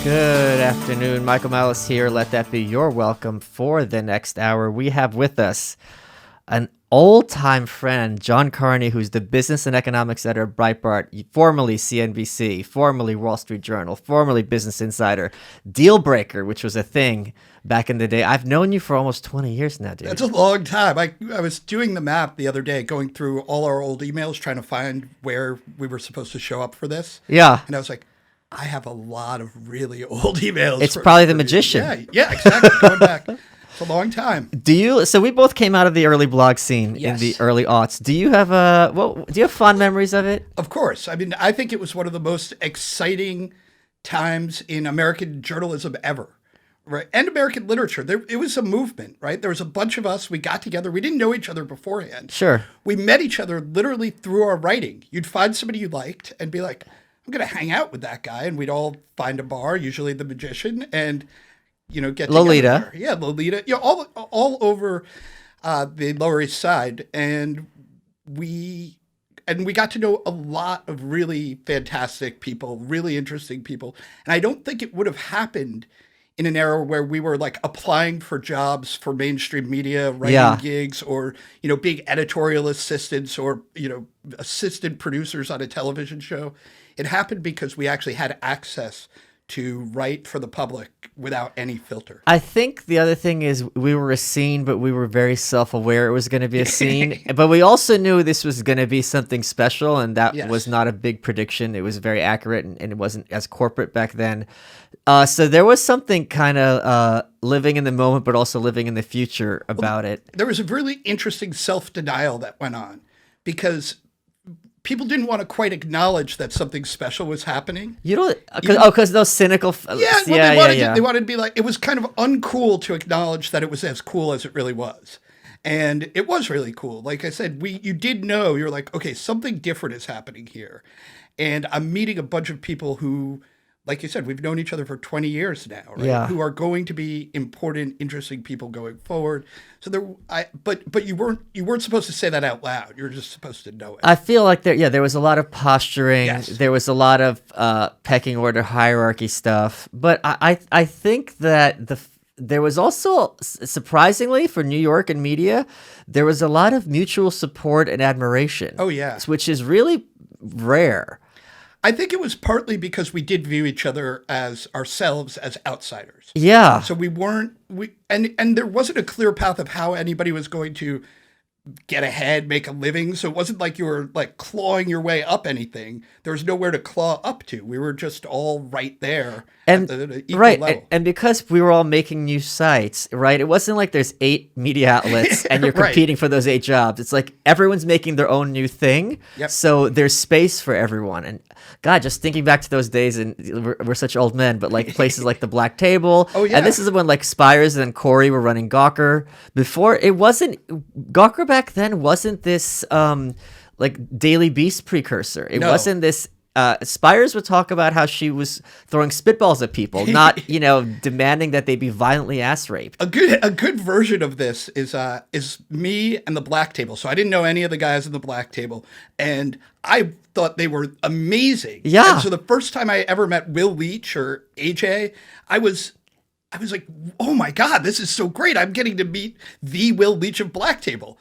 Good afternoon. Michael Malice here. Let that be your welcome for the next hour. We have with us an old-time friend, John Carney, who's the business and economics editor of Breitbart, formerly CNBC, formerly Wall Street Journal, formerly Business Insider, Deal Breaker, which was a thing back in the day. I've known you for almost 20 years now, dude. That's a long time. I was doing the math the other day, going through all our old emails, trying to find where we were supposed to show up for this. Yeah. And I was like, I have a lot of really old emails. It's probably the magician. Yeah, exactly. Going back. It's a long time. So we both came out of the early blog scene in the early aughts. Do you have fond memories of it? Of course. I mean, I think it was one of the most exciting times in American journalism ever, right? And American literature. It was a movement, right? There was a bunch of us. We got together. We didn't know each other beforehand. Sure. We met each other literally through our writing. You'd find somebody you liked and be like, I'm going to hang out with that guy. And we'd all find a bar, usually the magician, and get Lolita. Together. Yeah, Lolita. All over the Lower East Side, and we got to know a lot of really fantastic people, really interesting people. And I don't think it would have happened in an era where we were like applying for jobs for mainstream media, writing gigs, or being editorial assistants or assistant producers on a television show. It happened because we actually had access to write for the public without any filter. I think the other thing is we were a scene, but we were very self-aware it was going to be a scene. But we also knew this was going to be something special, and that was not a big prediction. It was very accurate, and it wasn't as corporate back then. So there was something kind of living in the moment, but also living in the future about it. There was a really interesting self-denial that went on because people didn't want to quite acknowledge that something special was happening. Because those cynical. They wanted to be like, it was kind of uncool to acknowledge that it was as cool as it really was. And it was really cool. Like I said, you did know, you're like, okay, something different is happening here. And I'm meeting a bunch of people who, like you said, we've known each other for 20 years now, right? Yeah. Who are going to be important, interesting people going forward. So but you weren't supposed to say that out loud. You were just supposed to know it. I feel like there was a lot of posturing. Yes. There was a lot of pecking order hierarchy stuff. But I think that there was also, surprisingly for New York and media, there was a lot of mutual support and admiration. Oh, yeah. Which is really rare. I think it was partly because we did view each other as ourselves as outsiders. Yeah. So and there wasn't a clear path of how anybody was going to get ahead, make a living. So it wasn't like you were like clawing your way up anything. There was nowhere to claw up to. We were just all right there at the equal level. And because we were all making new sites, right? It wasn't like there's 8 media outlets and you're competing for those 8 jobs. It's like everyone's making their own new thing. Yep. So there's space for everyone. And God, just thinking back to those days, and we're such old men, but like places like the Black Table. Oh, yeah. And this is when like Spires and Corey were running Gawker. Before, it wasn't, Gawker back then wasn't this like Daily Beast precursor. It wasn't this. Spires would talk about how she was throwing spitballs at people, not demanding that they be violently ass raped. A good version of this is me and the Black Table. So I didn't know any of the guys in the Black Table, and I thought they were amazing. Yeah. And so the first time I ever met Will Leach or AJ, I was like, oh my God, this is so great! I'm getting to meet the Will Leach of Black Table,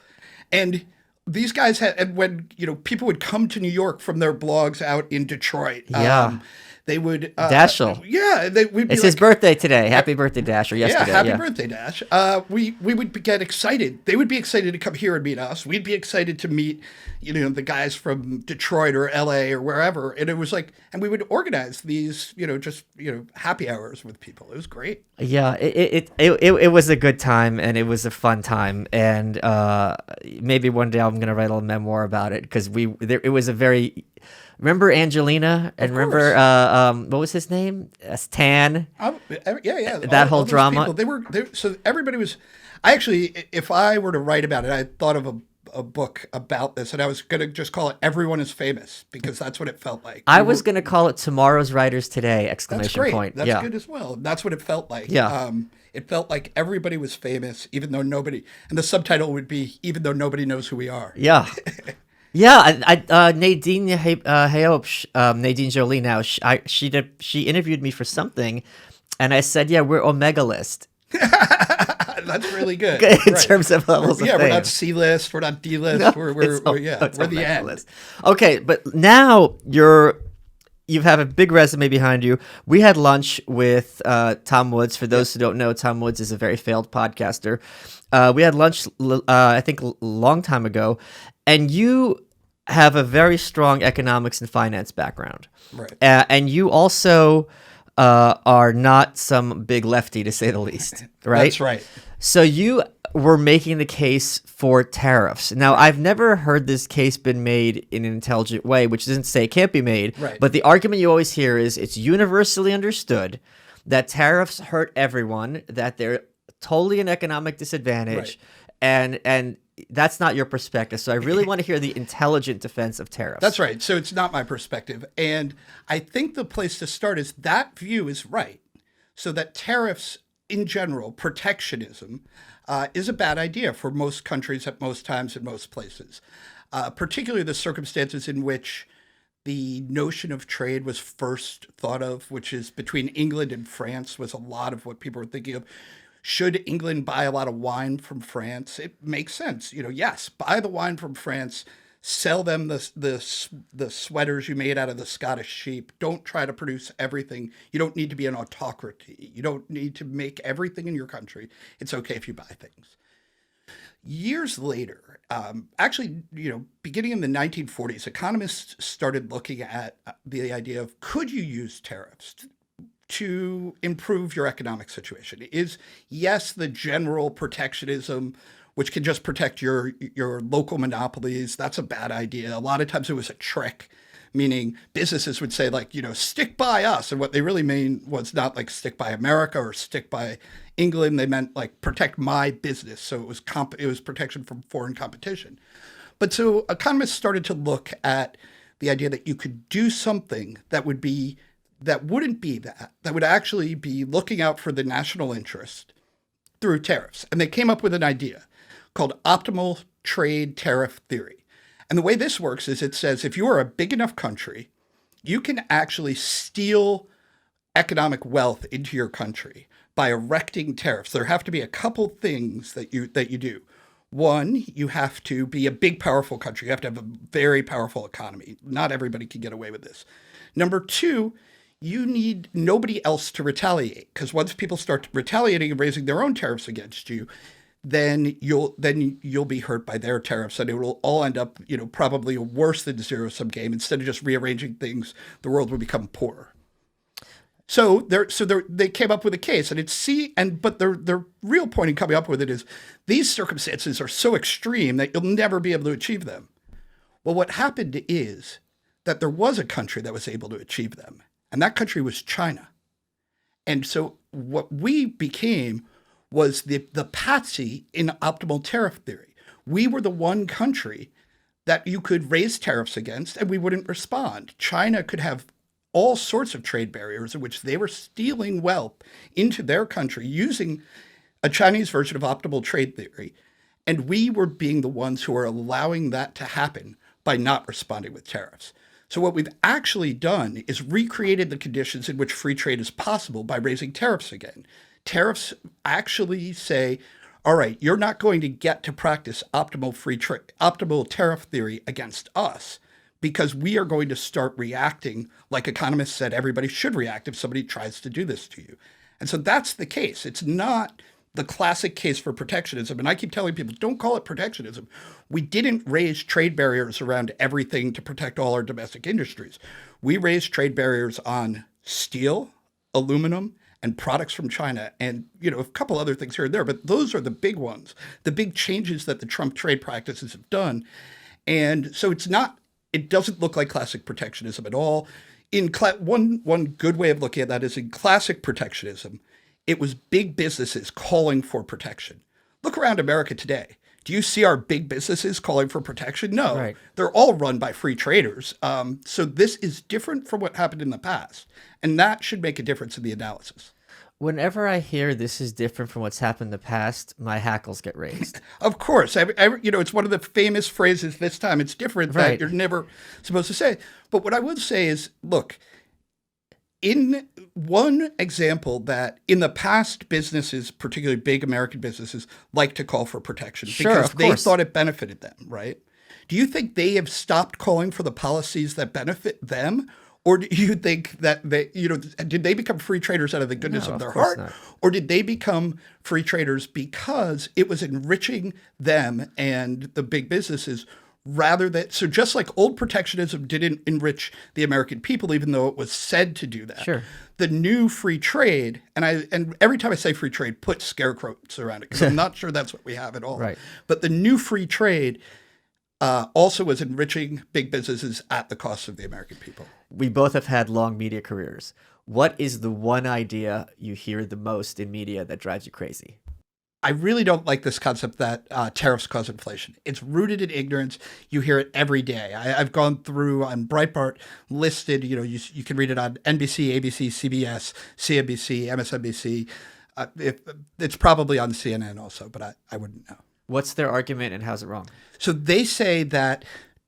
and these guys and when people would come to New York from their blogs out in Detroit, they would Dashel. We'd be it's his birthday today. Happy birthday, Dash! Or yesterday. Yeah, happy birthday, Dash. We would get excited. They would be excited to come here and meet us. We'd be excited to meet the guys from Detroit or LA or wherever. And it was like, and we would organize these happy hours with people. It was great. Yeah, it was a good time, and it was a fun time, and maybe one day I'm gonna write a memoir about it because it was a very. Remember Angelina, and remember what was his name? Tan. Yeah. That whole drama. People, so everybody was. I actually, if I were to write about it, I thought of a book about this, and I was going to just call it "Everyone is Famous" because that's what it felt like. I was going to call it "Tomorrow's Writers Today!" That's great. That's good as well. That's what it felt like. Yeah. It felt like everybody was famous, even though nobody. And the subtitle would be "Even though nobody knows who we are." Yeah. Yeah, Nadine Hayop, Nadine Jolie. Now she interviewed me for something, and I said, yeah, we're Omega list That's really good. in Right. terms of levels of Yeah, we're fame. not C list, we're not D list. No, We're yeah, it's we're the Omega end. list. Okay, but now you have a big resume behind you. We had lunch with Tom Woods. For those who don't know, Tom Woods is a very failed podcaster. We had lunch, I think, a long time ago, and you have a very strong economics and finance background. Right. And you also are not some big lefty, to say the least, right? That's right. So you were making the case for tariffs. Now, I've never heard this case been made in an intelligent way, which doesn't say it can't be made. Right. But the argument you always hear is it's universally understood that tariffs hurt everyone, that they're totally an economic disadvantage, and that's not your perspective. So I really want to hear the intelligent defense of tariffs. That's right. So it's not my perspective. And I think the place to start is that view is right. So that tariffs in general, protectionism, is a bad idea for most countries at most times in most places, particularly the circumstances in which the notion of trade was first thought of, which is between England and France, was a lot of what people were thinking of. Should England buy a lot of wine from France? It makes sense. Yes, buy the wine from France, sell them the sweaters you made out of the Scottish sheep. Don't try to produce everything. You don't need to be an autocracy. You don't need to make everything in your country. It's okay if you buy things. Years later, actually, beginning in the 1940s, economists started looking at the idea of, could you use tariffs to improve your economic situation? Is, yes, the general protectionism, which can just protect your local monopolies, that's a bad idea. A lot of times it was a trick, meaning businesses would say, like, stick by us. And what they really mean was not like stick by America or stick by England. They meant like protect my business. So it was protection from foreign competition. But so economists started to look at the idea that you could do something that wouldn't be that would actually be looking out for the national interest through tariffs. And they came up with an idea called optimal trade tariff theory. And the way this works is it says if you are a big enough country, you can actually steal economic wealth into your country by erecting tariffs. There have to be a couple things that you do. One, you have to be a big, powerful country. You have to have a very powerful economy. Not everybody can get away with this. Number two, you need nobody else to retaliate, because once people start retaliating and raising their own tariffs against you, then you'll be hurt by their tariffs, and it will all end up, probably a worse than zero-sum game. Instead of just rearranging things, the world will become poorer. So they came up with a case, and but their real point in coming up with it is these circumstances are so extreme that you'll never be able to achieve them. Well, what happened is that there was a country that was able to achieve them, and that country was China. And so what we became was the patsy in optimal tariff theory. We were the one country that you could raise tariffs against and we wouldn't respond. China could have all sorts of trade barriers in which they were stealing wealth into their country using a Chinese version of optimal trade theory. And we were being the ones who are allowing that to happen by not responding with tariffs. So what we've actually done is recreated the conditions in which free trade is possible by raising tariffs again. Tariffs actually say, all right, you're not going to get to practice optimal tariff theory against us, because we are going to start reacting like economists said everybody should react if somebody tries to do this to you. And so that's the case. It's not the classic case for protectionism. And I keep telling people, don't call it protectionism. We didn't raise trade barriers around everything to protect all our domestic industries. We raised trade barriers on steel, aluminum, and products from China, and a couple other things here and there, but those are the big ones, the big changes that the Trump trade practices have done. And so it doesn't look like classic protectionism at all. One good way of looking at that is in classic protectionism, it was big businesses calling for protection. Look around America today. Do you see our big businesses calling for protection? No, right. They're all run by free traders. So this is different from what happened in the past. And that should make a difference in the analysis. Whenever I hear this is different from what's happened in the past, my hackles get raised. Of course, it's one of the famous phrases. This time, it's different that Right. you're never supposed to say. But what I would say is, look, in one example that in the past businesses, particularly big American businesses, like to call for protection Sure, because of they course. thought it benefited them, right? Do you think they have stopped calling for the policies that benefit them? Or do you think that did they become free traders out of the goodness No, of of their course heart? not. Or did they become free traders because it was enriching them and the big businesses rather than, so just like old protectionism didn't enrich the American people, even though it was said to do that. Sure. The new free trade, and every time I say free trade, put scare quotes around it because I'm not sure that's what we have at all. Right. But the new free trade also was enriching big businesses at the cost of the American people. We both have had long media careers. What is the one idea you hear the most in media that drives you crazy? I really don't like this concept that tariffs cause inflation. It's rooted in ignorance. You hear it every day. I've gone through on Breitbart listed, you can read it on NBC, ABC, CBS, CNBC, MSNBC. It's probably on CNN also, but I wouldn't know. What's their argument and how's it wrong? So they say that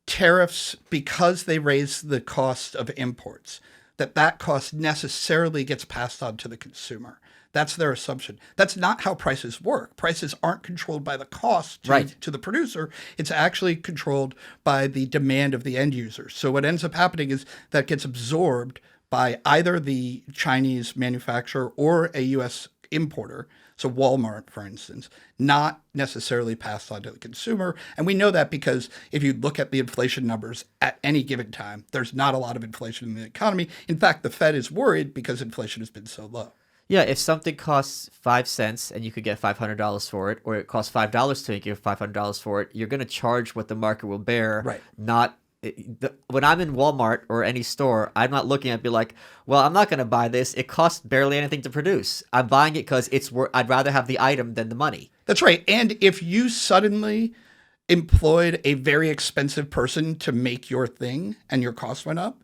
tariffs, because they raise the cost of imports, that cost necessarily gets passed on to the consumer. That's their assumption. That's not how prices work. Prices aren't controlled by the cost to the producer. It's actually controlled by the demand of the end user. So what ends up happening is that gets absorbed by either the Chinese manufacturer or a U.S. importer. So Walmart, for instance, not necessarily passed on to the consumer. And we know that because if you look at the inflation numbers at any given time, there's not a lot of inflation in the economy. In fact, the Fed is worried because inflation has been so low. Yeah, if something costs 5 cents and you could get $500 for it, or it costs $5 to get $500 for it, you're going to charge what the market will bear. Right. When I'm in Walmart or any store, I'm not looking at be like, well, I'm not going to buy this. It costs barely anything to produce. I'm buying it because I'd rather have the item than the money. That's right. And if you suddenly employed a very expensive person to make your thing and your cost went up,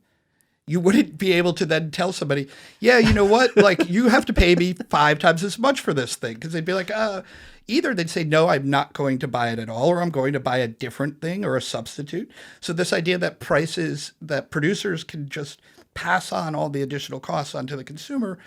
you wouldn't be able to then tell somebody, yeah, you know what? Like, you have to pay me 5 times as much for this thing. Because they'd be like, either they'd say, no, I'm not going to buy it at all, or I'm going to buy a different thing or a substitute. So this idea that producers can just pass on all the additional costs onto the consumer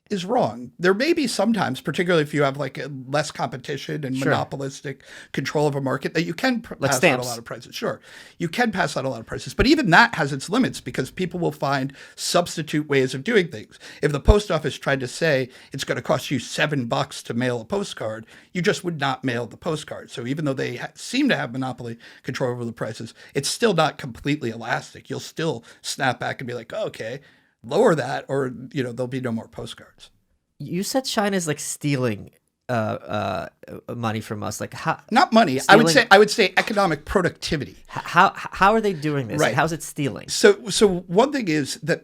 is wrong. There may be sometimes, particularly if you have like a less competition and monopolistic control of a market, that you can pass on a lot of prices. Sure, you can pass on a lot of prices, but even that has its limits because people will find substitute ways of doing things. If the post office tried to say it's going to cost you $7 to mail a postcard, you just would not mail the postcard. So even though they seem to have monopoly control over the prices, it's still not completely elastic. You'll still snap back and be like, oh, okay, lower that, or there'll be no more postcards. You said China's like stealing money from us. Like how? Not money. I would say economic productivity. How are they doing this? Right. Like, how's it stealing? So one thing is that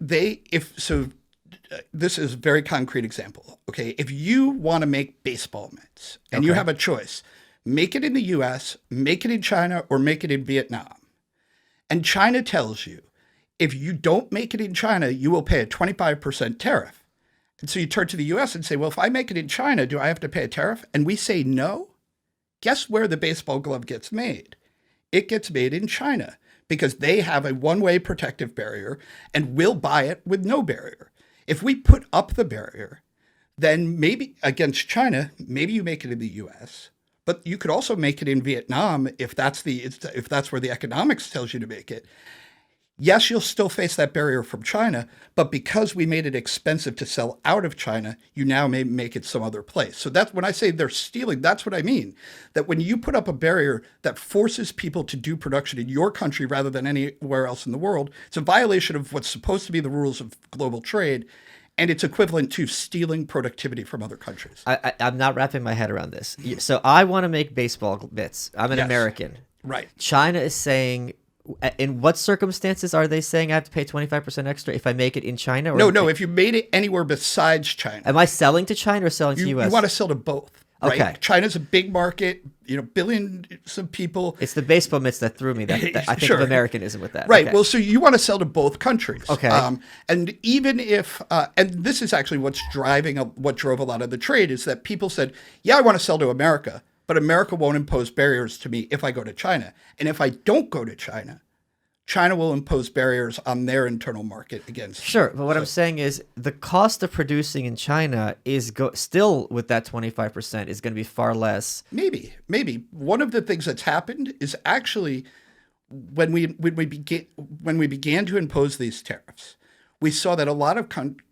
this is a very concrete example. Okay, if you want to make baseball mitts and you have a choice, make it in the U.S., make it in China, or make it in Vietnam, and China tells you, if you don't make it in China, you will pay a 25% tariff. And so you turn to the US and say, well, if I make it in China, do I have to pay a tariff? And we say no. Guess where the baseball glove gets made? It gets made in China because they have a one-way protective barrier and we'll buy it with no barrier. If we put up the barrier, then maybe against China, maybe you make it in the US, but you could also make it in Vietnam if that's where the economics tells you to make it. Yes, you'll still face that barrier from China, but because we made it expensive to sell out of China, you now may make it some other place. So that's when I say they're stealing, that's what I mean. That when you put up a barrier that forces people to do production in your country rather than anywhere else in the world, it's a violation of what's supposed to be the rules of global trade, and it's equivalent to stealing productivity from other countries. I'm not wrapping my head around this. So I want to make baseball mitts. I'm an American. Right. China is saying... In what circumstances are they saying I have to pay 25% extra if I make it in China? No, if you made it anywhere besides China. Am I selling to China or selling to U.S.? You want to sell to both. right? Okay. China's a big market, billions of people. It's the baseball mitts that threw me. That I think Sure. of Americanism with that. Right. Okay. Well, so you want to sell to both countries. Okay. And even if, and this is actually what drove a lot of the trade is that people said, yeah, I want to sell to America, but America won't impose barriers to me if I go to China. And if I don't go to China, China will impose barriers on their internal market against. Sure, but what I'm saying is the cost of producing in China is still with that 25% is going to be far less. Maybe one of the things that's happened is actually when we began to impose these tariffs, we saw that a lot of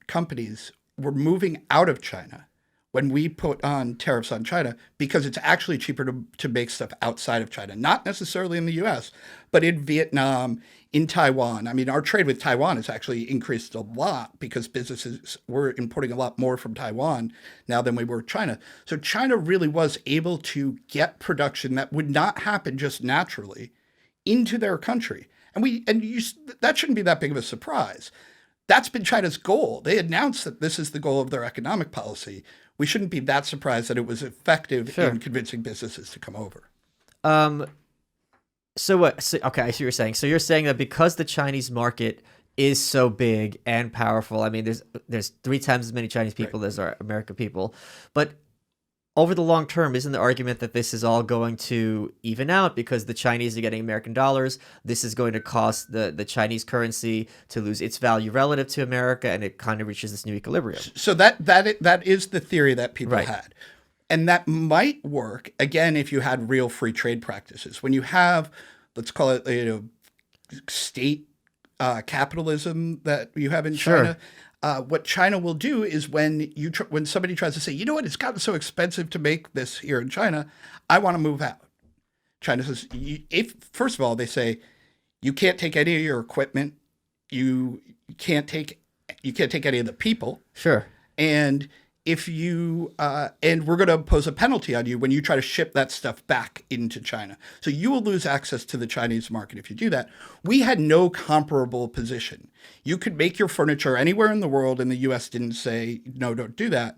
companies were moving out of China when we put on tariffs on China because it's actually cheaper to make stuff outside of China, not necessarily in the US, but in Vietnam, in Taiwan. I mean, our trade with Taiwan has actually increased a lot because businesses were importing a lot more from Taiwan now than we were China. So China really was able to get production that would not happen just naturally into their country. That shouldn't be that big of a surprise. That's been China's goal. They announced that this is the goal of their economic policy. We shouldn't be that surprised that it was effective in convincing businesses to come over. So what? Okay, I see what you're saying. So you're saying that because the Chinese market is so big and powerful, I mean, there's 3 times as many Chinese people as are American people, but over the long term, isn't the argument that this is all going to even out because the Chinese are getting American dollars? This is going to cost the Chinese currency to lose its value relative to America, and it kind of reaches this new equilibrium. So that is the theory that people had. And that might work, again, if you had real free trade practices. When you have, let's call it, state capitalism that you have in China, what China will do is when somebody tries to say, you know what, it's gotten so expensive to make this here in China, I want to move out. China says, first of all, they say, you can't take any of your equipment, you can't take any of the people. Sure. And if you and we're going to impose a penalty on you when you try to ship that stuff back into China. So you will lose access to the Chinese market if you do that. We had no comparable position. You could make your furniture anywhere in the world, and the U.S. didn't say, no, don't do that.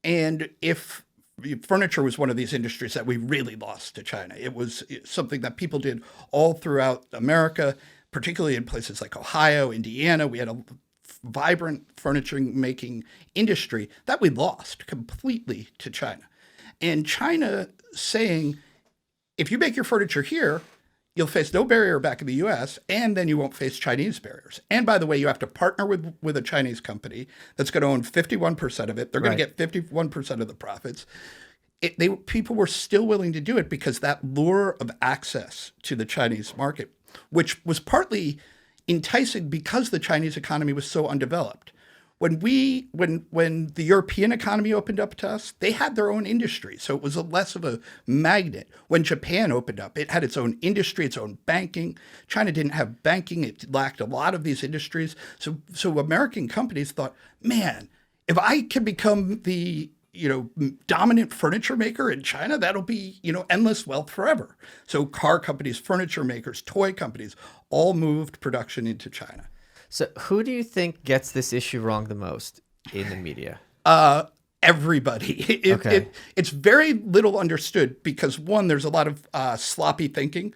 And if furniture was one of these industries that we really lost to China, it was something that people did all throughout America, particularly in places like Ohio, Indiana. We had a vibrant furniture making industry that we lost completely to China. And China saying, if you make your furniture here, you'll face no barrier back in the US, and then you won't face Chinese barriers. And by the way, you have to partner with a Chinese company that's going to own 51% of it. They're going to get 51% of the profits. People were still willing to do it because that lure of access to the Chinese market, which was partly enticing because the Chinese economy was so undeveloped. When the European economy opened up to us, they had their own industry. So it was less of a magnet. When Japan opened up, it had its own industry, its own banking. China didn't have banking. It lacked a lot of these industries. So American companies thought, man, if I can become the dominant furniture maker in China, that'll be, endless wealth forever. So car companies, furniture makers, toy companies all moved production into China. So who do you think gets this issue wrong the most in the media? Everybody. It's very little understood because, one, there's a lot of sloppy thinking.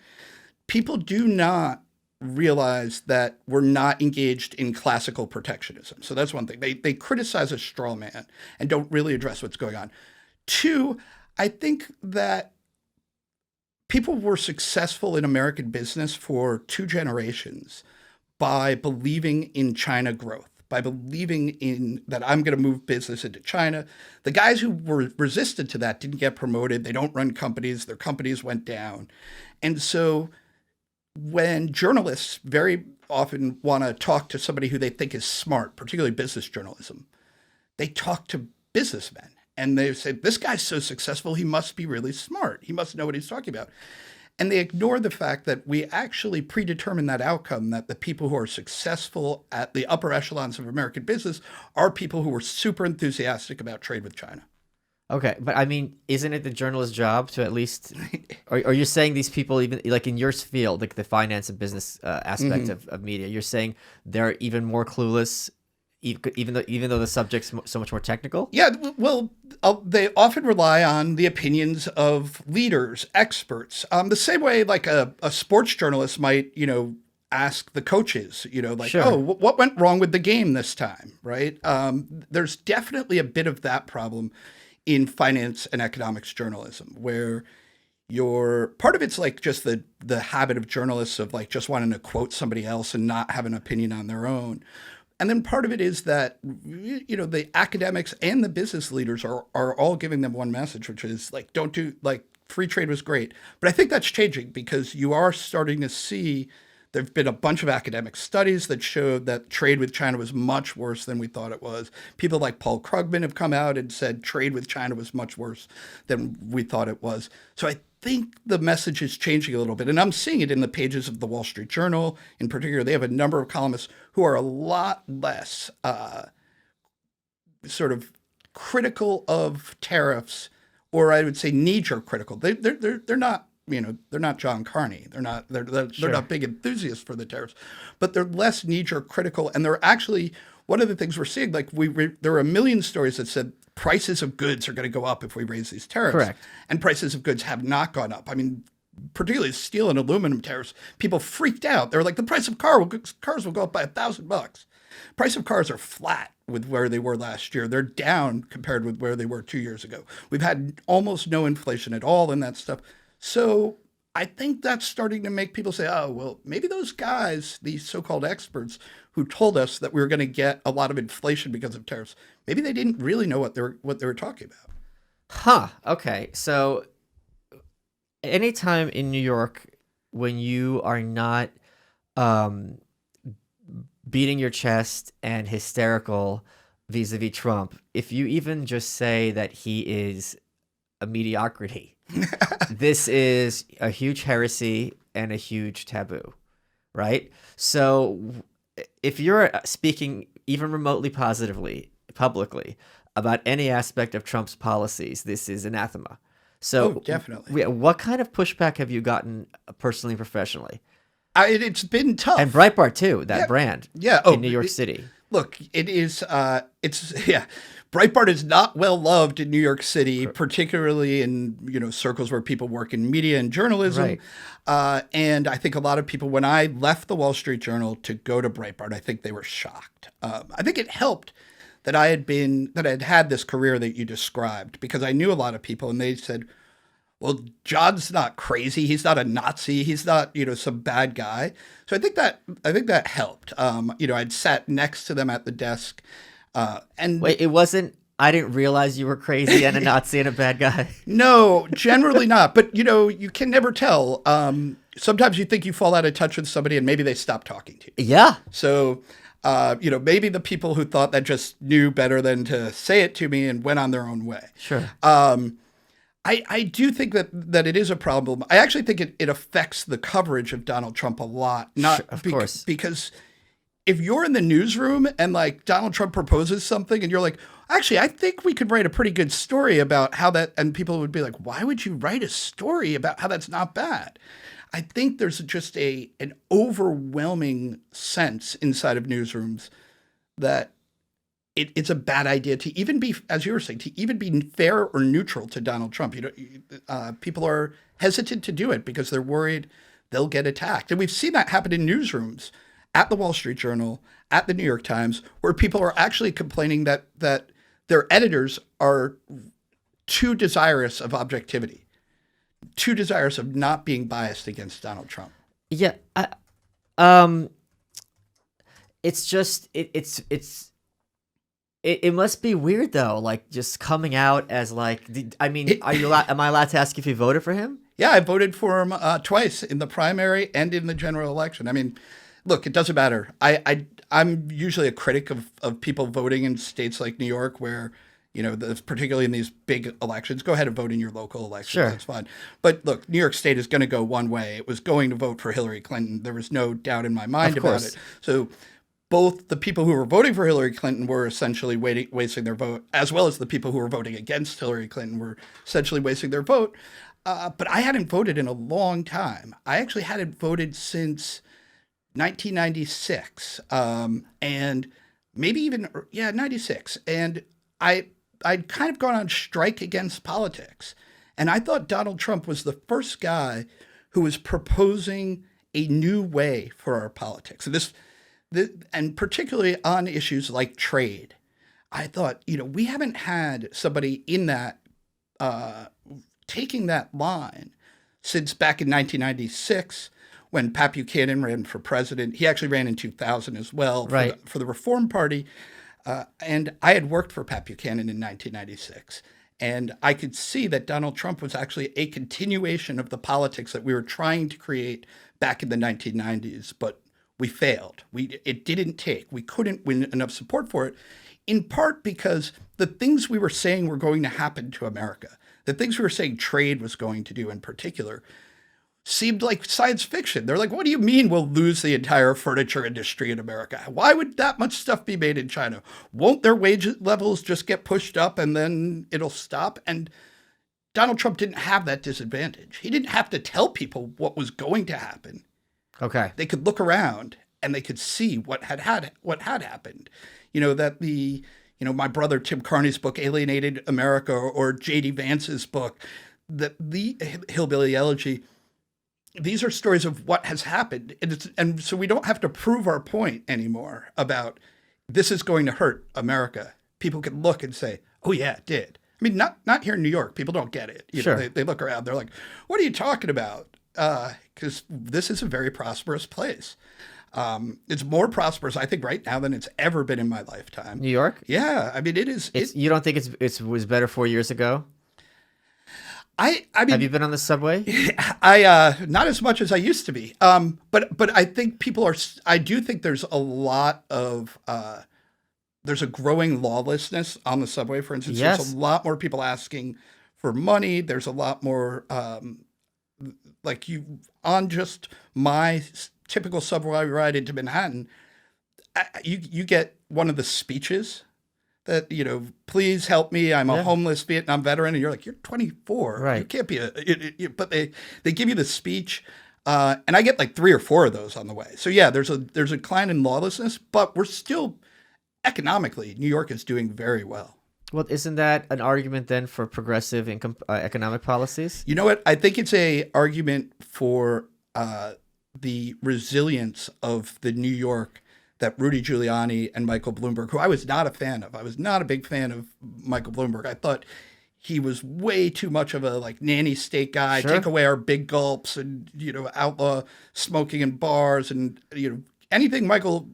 People do not realize that we're not engaged in classical protectionism. So that's one thing. They criticize a straw man and don't really address what's going on. 2, I think that people were successful in American business for 2 generations by believing in China growth, by believing in that I'm going to move business into China. The guys who were resistant to that didn't get promoted. They don't run companies. Their companies went down. And so when journalists very often want to talk to somebody who they think is smart, particularly business journalism, they talk to businessmen and they say, this guy's so successful, he must be really smart. He must know what he's talking about. And they ignore the fact that we actually predetermine that outcome, that the people who are successful at the upper echelons of American business are people who are super enthusiastic about trade with China. Okay, but I mean, isn't it the journalist's job to at least, are you saying these people, even like in your field, like the finance and business aspect of media, you're saying they're even more clueless even though the subject's so much more technical. Yeah, well, they often rely on the opinions of leaders, experts. The same way like a sports journalist might, ask the coaches, like, oh, Sure. what went wrong with the game this time, right? There's definitely a bit of that problem in finance and economics journalism, where your part of it's like just the habit of journalists of like just wanting to quote somebody else and not have an opinion on their own. And then part of it is that the academics and the business leaders are all giving them one message, which is like, don't do, like, free trade was great. But I think that's changing because you are starting to see there've been a bunch of academic studies that showed that trade with China was much worse than we thought it was. People like Paul Krugman have come out and said trade with China was much worse than we thought it was. So I think the message is changing a little bit. And I'm seeing it in the pages of the Wall Street Journal in particular. They have a number of columnists who are a lot less sort of critical of tariffs, or I would say knee-jerk critical. They're not, they're not John Carney. They're Sure. not big enthusiasts for the tariffs, but they're less knee-jerk critical. And they're actually, one of the things we're seeing, like there are a million stories that said prices of goods are going to go up if we raise these tariffs. Correct. And prices of goods have not gone up. I mean, particularly steel and aluminum tariffs, people freaked out. They were like, the price of cars will go up by $1,000. Price of cars are flat with where they were last year. They're down compared with where they were 2 years ago. We've had almost no inflation at all in that stuff. So I think that's starting to make people say, oh, well, maybe those guys, these so-called experts who told us that we were going to get a lot of inflation because of tariffs, maybe they didn't really know what they were talking about. Huh. Okay. So anytime in New York when you are not um, beating your chest and hysterical vis-a-vis Trump, if you even just say that he is a mediocrity, this is a huge heresy and a huge taboo, right? So if you're speaking even remotely positively, publicly, about any aspect of Trump's policies, this is anathema. So Oh, definitely. what kind of pushback have you gotten personally and professionally? It's been tough. And Breitbart too, that Yeah. brand Yeah. Oh, in New York City. Look, it is, yeah. Breitbart is not well loved in New York City, particularly in, circles where people work in media and journalism. Right. And I think a lot of people, when I left the Wall Street Journal to go to Breitbart, I think they were shocked. I think it helped that I had had this career that you described, because I knew a lot of people and they said, well, John's not crazy. He's not a Nazi. He's not, some bad guy. So I think that helped. I'd sat next to them at the desk, and Wait, it wasn't. I didn't realize you were crazy and a Nazi and a bad guy. no, generally not. But you can never tell. Sometimes you think you fall out of touch with somebody, and maybe they stop talking to you. Yeah. So, maybe the people who thought that just knew better than to say it to me and went on their own way. Sure. I do think that it is a problem. I actually think it affects the coverage of Donald Trump a lot. Not Sure, of course. because if you're in the newsroom and like Donald Trump proposes something and you're like, actually, I think we could write a pretty good story about how that, and people would be like, why would you write a story about how that's not bad? I think there's just an overwhelming sense inside of newsrooms that it's a bad idea to even be, as you were saying, to even be fair or neutral to Donald Trump. People are hesitant to do it because they're worried they'll get attacked. And we've seen that happen in newsrooms at the Wall Street Journal, at the New York Times, where people are actually complaining that their editors are too desirous of objectivity, too desirous of not being biased against Donald Trump. Yeah. It's just it must be weird though, like just coming out as like. Are you allowed? Am I allowed to ask if you voted for him? Yeah, I voted for him twice in the primary and in the general election. I mean, look, it doesn't matter. I'm usually a critic of people voting in states like New York where, particularly in these big elections, go ahead and vote in your local elections. Sure. That's fine. But look, New York State is going to go one way. It was going to vote for Hillary Clinton. There was no doubt in my mind Of about course. it. So both the people who were voting for Hillary Clinton were essentially wasting their vote, as well as the people who were voting against Hillary Clinton were essentially wasting their vote. But I hadn't voted in a long time. I actually hadn't voted since 1996. And maybe even, yeah, 96. And I'd kind of gone on strike against politics. And I thought Donald Trump was the first guy who was proposing a new way for our politics. And particularly on issues like trade. I thought, we haven't had somebody in that, taking that line since back in 1996 when Pat Buchanan ran for president. He actually ran in 2000 as well Right. for the Reform Party. And I had worked for Pat Buchanan in 1996. And I could see that Donald Trump was actually a continuation of the politics that we were trying to create back in the 1990s, but we failed. It didn't take. We couldn't win enough support for it, in part because the things we were saying were going to happen to America, the things we were saying trade was going to do in particular, seemed like science fiction. They're like, what do you mean we'll lose the entire furniture industry in America? Why would that much stuff be made in China? Won't their wage levels just get pushed up and then it'll stop? And Donald Trump didn't have that disadvantage. He didn't have to tell people what was going to happen. Okay. They could look around and they could see what had happened. My brother Tim Carney's book, Alienated America, or J.D. Vance's book, the Hillbilly Elegy. These are stories of what has happened. And so we don't have to prove our point anymore about this is going to hurt America. People can look and say, oh, yeah, it did. I mean, not here in New York. People don't get it. Sure. They look around. They're like, what are you talking about? Because this is a very prosperous place. It's more prosperous, I think, right now than it's ever been in my lifetime. New York? Yeah. I mean, it is. You don't think it was better 4 years ago? I mean, have you been on the subway? Not as much as I used to be. But I think I do think there's a lot of, there's a growing lawlessness on the subway, for instance. Yes. There's a lot more people asking for money. There's a lot more, on just my typical subway ride into Manhattan, you get one of the speeches that, please help me. I'm a homeless Vietnam veteran. And you're like, you're 24. Right. You can't be but they give you the speech. And I get like 3 or 4 of those on the way. So yeah, there's a decline in lawlessness, but we're still economically, New York is doing very well. Well, isn't that an argument then for progressive economic policies? You know what? I think it's a argument for the resilience of the New York that Rudy Giuliani and Michael Bloomberg, who I was not a fan of. I was not a big fan of Michael Bloomberg. I thought he was way too much of a nanny state guy, Sure. take away our big gulps and, outlaw smoking in bars and, anything Michael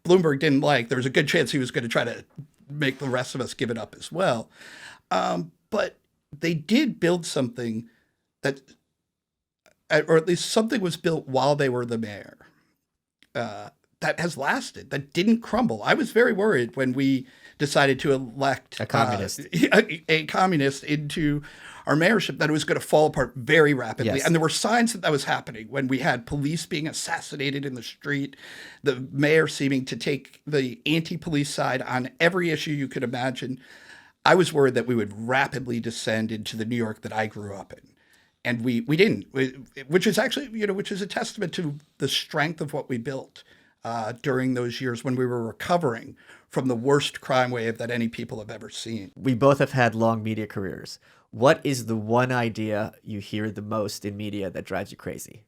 Bloomberg didn't like, there was a good chance he was going to try to make the rest of us give it up as well. But they did build something that, or at least something was built while they were the mayor, that has lasted, that didn't crumble. I was very worried when we decided to elect A communist. a communist into our mayorship, that it was going to fall apart very rapidly. Yes. And there were signs that was happening when we had police being assassinated in the street, the mayor seeming to take the anti-police side on every issue you could imagine. I was worried that we would rapidly descend into the New York that I grew up in. And we didn't, which is actually, which is a testament to the strength of what we built during those years when we were recovering from the worst crime wave that any people have ever seen. We both have had long media careers. What is the one idea you hear the most in media that drives you crazy?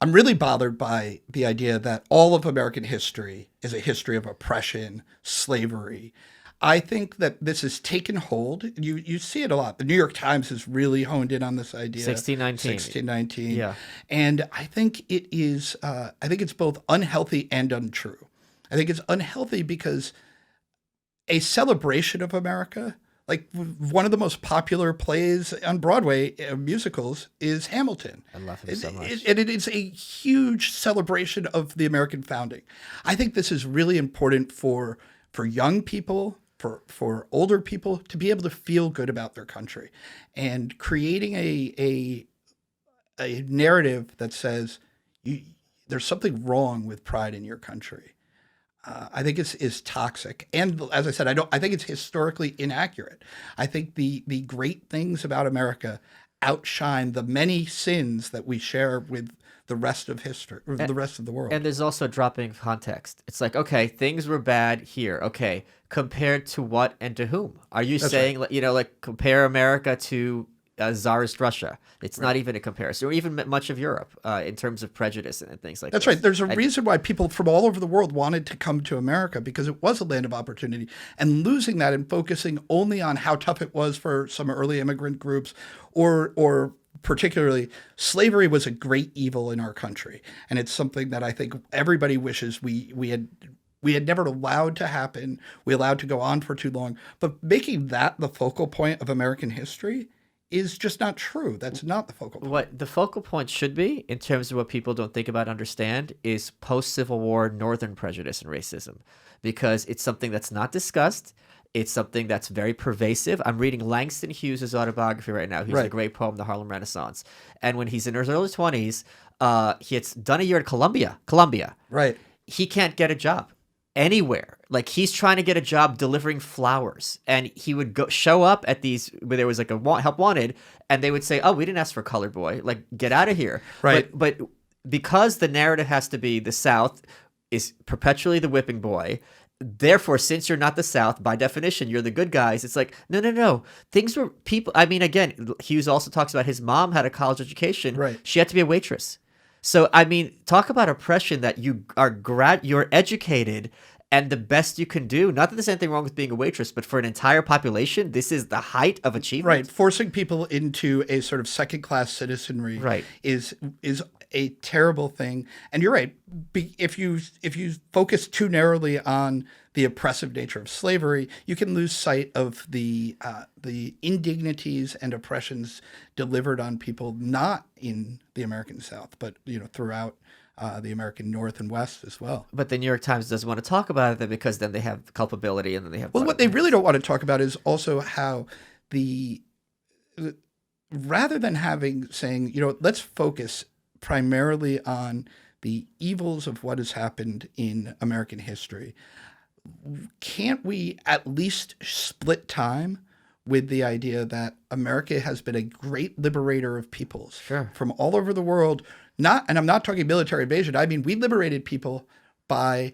I'm really bothered by the idea that all of American history is a history of oppression, slavery. I think that this has taken hold. You see it a lot. The New York Times has really honed in on this idea. 1619. Yeah. And I think it is, I think it's both unhealthy and untrue. I think it's unhealthy because a celebration of America, like one of the most popular plays on Broadway, musicals, is Hamilton. I love him so much. And it is a huge celebration of the American founding. I think this is really important for young people, for older people, to be able to feel good about their country, and creating a narrative that says there's something wrong with pride in your country. I think is toxic, and as I said, I think it's historically inaccurate. I think the great things about America outshine the many sins that we share with the rest of history, or the rest of the world. And there's also a dropping of context. It's like, okay, things were bad here. Okay, compared to what and to whom? Are you That's saying, you know, like compare America to Tsarist Russia? It's not even a comparison, or even much of Europe in terms of prejudice and things like That's this. right. There's a reason why people from all over the world wanted to come to America, because it was a land of opportunity. And losing that and focusing only on how tough it was for some early immigrant groups, or particularly slavery, was a great evil in our country. And it's something that I think everybody wishes we had never allowed to happen. We allowed to go on for too long. But making that the focal point of American history is just not true. That's not the focal point. What the focal point should be, in terms of what people don't think about, understand, is post-Civil War Northern prejudice and racism, because it's something that's not discussed. It's something that's very pervasive. I'm reading Langston Hughes' autobiography right now. He's a great poem, The Harlem Renaissance. And when he's in his early 20s, he had done a year at Columbia. Right. He can't get a job anywhere. Like, he's trying to get a job delivering flowers, and he would show up at these where there was like a help wanted, and they would say, "Oh, we didn't ask for colored boy. Like, get out of here." Right. But because the narrative has to be the South is perpetually the whipping boy, therefore, since you're not the South, by definition, you're the good guys. It's like, no. Things were people. I mean, again, Hughes also talks about his mom had a college education. Right. She had to be a waitress. So, I mean, talk about oppression, that you are you're educated, and the best you can do. Not that there's anything wrong with being a waitress, but for an entire population, this is the height of achievement. Right. Forcing people into a sort of second-class citizenry is a terrible thing. And you're right. If you focus too narrowly on the oppressive nature of slavery, you can lose sight of the indignities and oppressions delivered on people not in the American South, but throughout the American North and West as well. But the New York Times doesn't want to talk about it because then they have culpability, and then they have. Well, what they really don't want to talk about is also how rather than saying, let's focus primarily on the evils of what has happened in American history, can't we at least split time with the idea that America has been a great liberator of peoples from all over the world? And I'm not talking military invasion. I mean, we liberated people by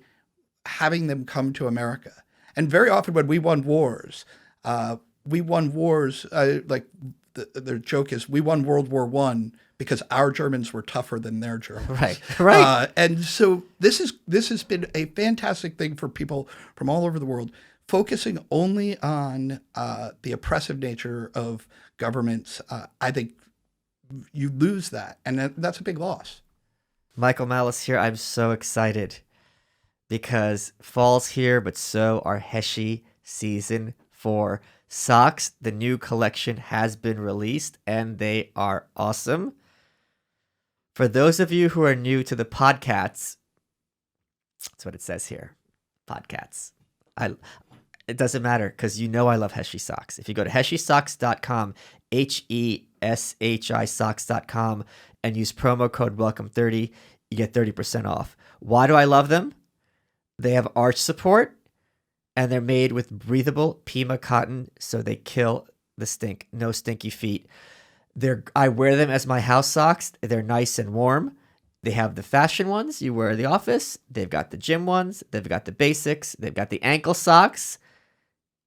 having them come to America. And very often when we won wars, like the joke is, we won World War I because our Germans were tougher than their Germans. Right. And so this has been a fantastic thing for people from all over the world, focusing only on the oppressive nature of governments. I think you lose that, and that's a big loss. Michael Malice here. I'm so excited because fall's here, but so are Heshi Season 4 socks. The new collection has been released, and they are awesome. For those of you who are new to the podcasts, that's what it says here. Podcasts. It doesn't matter because I love Heshi socks. If you go to heshisocks.com, HESHI socks.com, and use promo code WELCOME30, you get 30% off. Why do I love them? They have arch support, and they're made with breathable Pima cotton, so they kill the stink. No stinky feet. I wear them as my house socks. They're nice and warm. They have the fashion ones you wear in the office. They've got the gym ones. They've got the basics. They've got the ankle socks.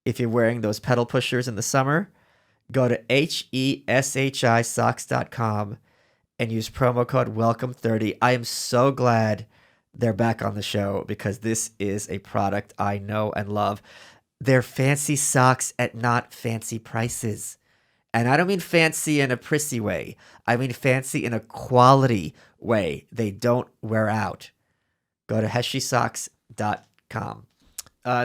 If you're wearing those pedal pushers in the summer, go to HESHIsocks.com and use promo code WELCOME30. I am so glad they're back on the show because this is a product I know and love. They're fancy socks at not fancy prices. And I don't mean fancy in a prissy way. I mean fancy in a quality way. They don't wear out. Go to heshisocks.com.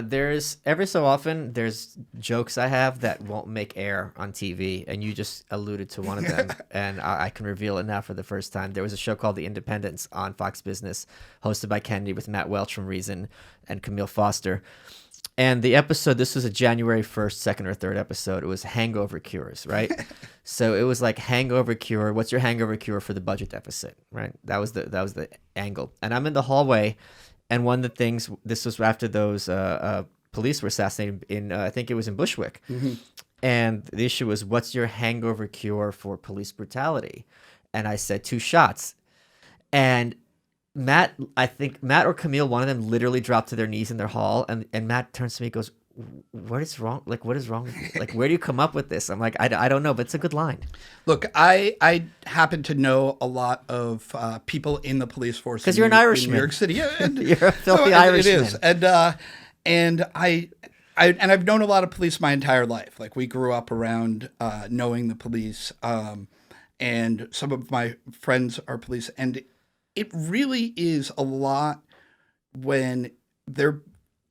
There's every so often there's jokes I have that won't make air on TV, and you just alluded to one of them, and I can reveal it now for the first time. There was a show called The Independents on Fox Business, hosted by Kennedy with Matt Welch from Reason and Camille Foster. And the episode, this was a January 1st, 2nd, or 3rd episode. It was hangover cures, right? So it was like hangover cure. What's your hangover cure for the budget deficit, right? That was the angle. And I'm in the hallway, and one of the things, this was after those police were assassinated in, I think it was in Bushwick. Mm-hmm. And the issue was, what's your hangover cure for police brutality? And I said 2 shots. And Matt, I think Matt or Camille, one of them literally dropped to their knees in their hall, and Matt turns to me and goes, "What is wrong? Like, what is wrong with you? Like, where do you come up with this?" I'm like, I don't know, but it's a good line. Look, I happen to know a lot of people in the police force Because you're an in Irishman. New York City. Yeah, and, You're a filthy it Irishman. is, and I've known a lot of police my entire life. Like we grew up around knowing the police, and some of my friends are police, and it really is a lot when they're.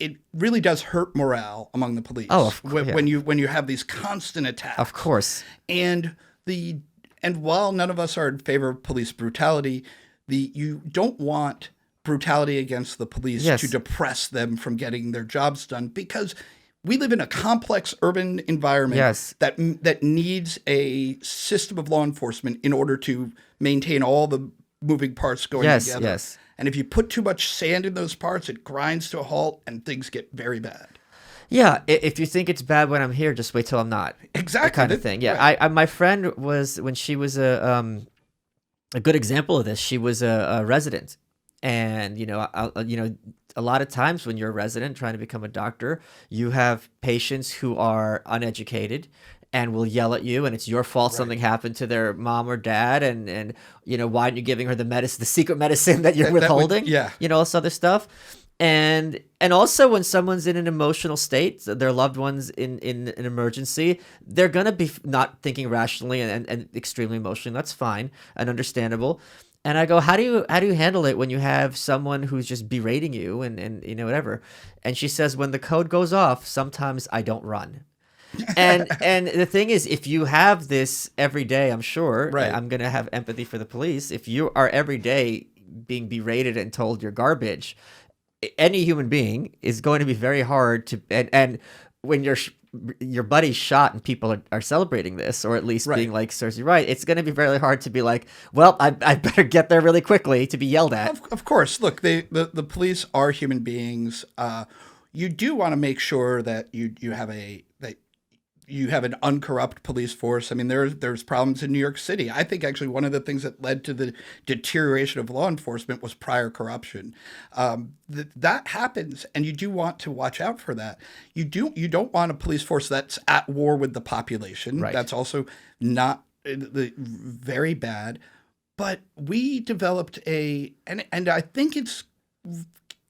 It really does hurt morale among the police. Oh, when you have these constant attacks. Of course. And while none of us are in favor of police brutality, you don't want brutality against the police Yes. to depress them from getting their jobs done, because we live in a complex urban environment Yes. that needs a system of law enforcement in order to maintain all the moving parts going together. Yes. And if you put too much sand in those parts, it grinds to a halt and things get very bad. Yeah, if you think it's bad when I'm here, just wait till I'm not. Exactly. That kind of thing. Yeah, Right. my friend was, when she was a good example of this. She was a resident, and a lot of times when you're a resident trying to become a doctor, you have patients who are uneducated and will yell at you, and it's your fault something happened to their mom or dad, and why aren't you giving her the secret medicine that you're withholding? Yeah. All this other stuff. And also when someone's in an emotional state, their loved one's in an emergency, they're gonna be not thinking rationally and extremely emotionally. That's fine and understandable. And I go, how do you handle it when you have someone who's just berating you and whatever? And she says, when the code goes off, sometimes I don't run. And the thing is, if you have this every day, I'm sure, Right. I'm gonna have empathy for the police. If you are every day being berated and told you're garbage, any human being is going to be very hard to. And when your buddy's shot and people are celebrating this, or at least Right. being like, "Serves you right," it's going to be very hard to be like, "Well, I better get there really quickly," to be yelled at. Of course, look, the police are human beings. You do want to make sure that you have an uncorrupt police force. I mean, there's problems in New York City. I think actually one of the things that led to the deterioration of law enforcement was prior corruption. That happens, and you do want to watch out for that. You don't want a police force that's at war with the population. Right. That's also not very bad. But we developed and I think it's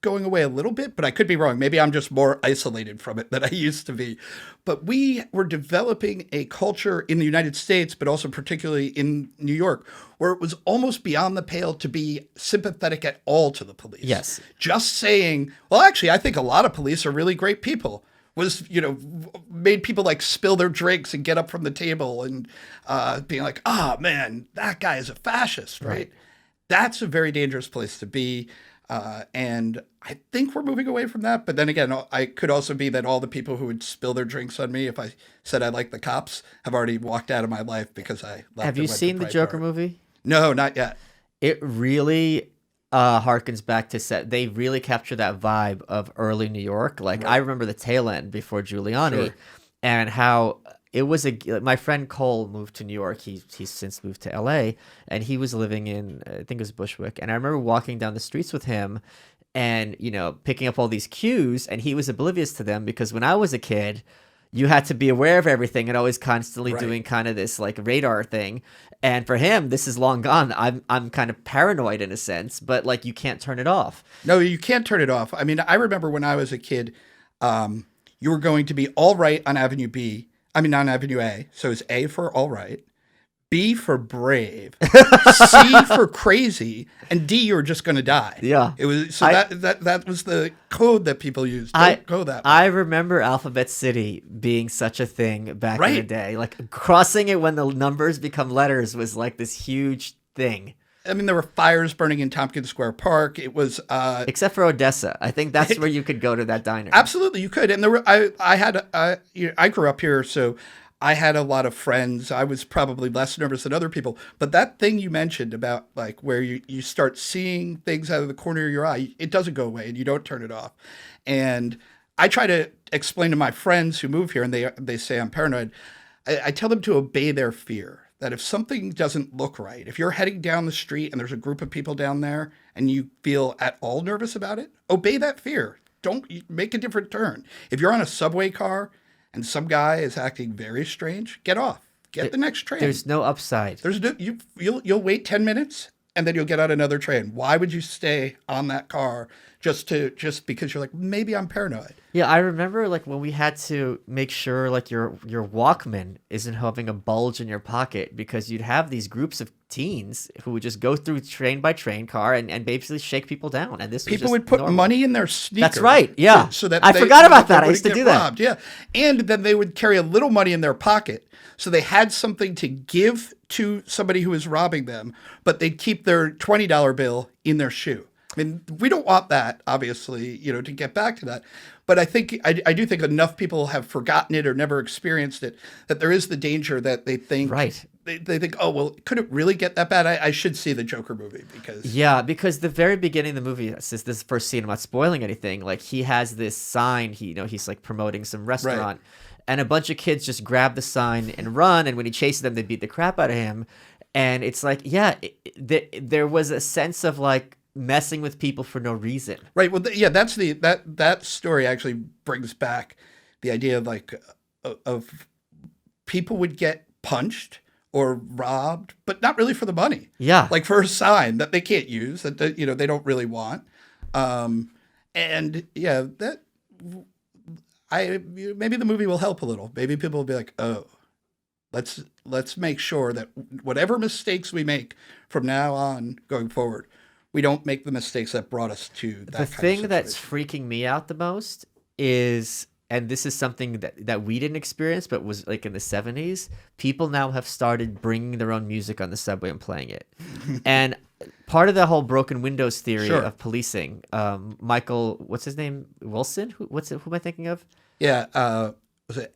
going away a little bit, but I could be wrong. Maybe I'm just more isolated from it than I used to be. But we were developing a culture in the United States, but also particularly in New York, where it was almost beyond the pale to be sympathetic at all to the police. Yes. Just saying, well, actually, I think a lot of police are really great people, was, made people like spill their drinks and get up from the table and being like, man, that guy is a fascist, right? That's a very dangerous place to be. And I think we're moving away from that. But then again, I could also be that all the people who would spill their drinks on me if I said I like the cops have already walked out of my life because I left. Have you seen the Joker movie? No, not yet. It really harkens back to they really capture that vibe of early New York. Like, I remember the tail end before Giuliani. Sure. And how it was my friend Cole moved to New York. He's since moved to LA, and he was living in, I think it was Bushwick. And I remember walking down the streets with him and, picking up all these cues, and he was oblivious to them, because when I was a kid, you had to be aware of everything and always constantly doing kind of this like radar thing. And for him, this is long gone. I'm kind of paranoid in a sense, but like, you can't turn it off. No, you can't turn it off. I mean, I remember when I was a kid, you were going to be all right on Avenue on Avenue A. So it's A for all right, B for brave, C for crazy, and D, you were just going to die. Yeah. It was that was the code that people used. Don't go that way. I remember Alphabet City being such a thing back in the Right. day. Like, crossing it when the numbers become letters was like this huge thing. I mean, there were fires burning in Tompkins Square Park. It was Except for Odessa. I think that's where you could go to that diner. absolutely you could. And there were I grew up here, so I had a lot of friends. I was probably less nervous than other people. But that thing you mentioned about like where you start seeing things out of the corner of your eye, it doesn't go away and you don't turn it off. And I try to explain to my friends who move here, and they say I'm paranoid. I tell them to obey their fear. that if something doesn't look right, if you're heading down the street and there's a group of people down there and you feel at all nervous about it, obey that fear. Don't make a different turn. If you're on a subway car and some guy is acting very strange, get off. Get the next train. There's no upside. There's no, you'll wait 10 minutes and then you'll get on another train. Why would you stay on that car just because you're like, maybe I'm paranoid? Yeah, I remember like when we had to make sure like your Walkman isn't having a bulge in your pocket, because you'd have these groups of teens who would just go through train by train car and basically shake people down. And this people was would put normal. money in their sneaker. That's right. Yeah. So that I forgot about that. I used to do that. Robbed. Yeah. And then they would carry a little money in their pocket. So they had something to give to somebody who was robbing them, but they'd keep their $20 bill in their shoe. I mean, we don't want that, obviously, to get back to that. But I think I do think enough people have forgotten it or never experienced it, that there is the danger that they think, right. They think, oh, well, could it really get that bad? I should see the Joker movie because. Yeah, because the very beginning of the movie, since this first scene, I'm not spoiling anything, like he has this sign, he's like promoting some restaurant. Right. And a bunch of kids just grab the sign and run. And when he chases them, they beat the crap out of him. And it's like, yeah, there was a sense of like messing with people for no reason. Right. Well, that's that story actually brings back the idea of like of people would get punched or robbed, but not really for the money. Yeah. Like for a sign that they can't use, that they don't really want. And yeah, that. Maybe the movie will help a little. Maybe people will be like, oh, let's make sure that whatever mistakes we make from now on going forward, we don't make the mistakes that brought us to that kind of situation. The thing that's freaking me out the most is, and this is something that we didn't experience, but was like in the 70s, people now have started bringing their own music on the subway and playing it. And part of the whole broken windows theory of policing, Michael, what's his name? Wilson? Who am I thinking of? Yeah. Was it?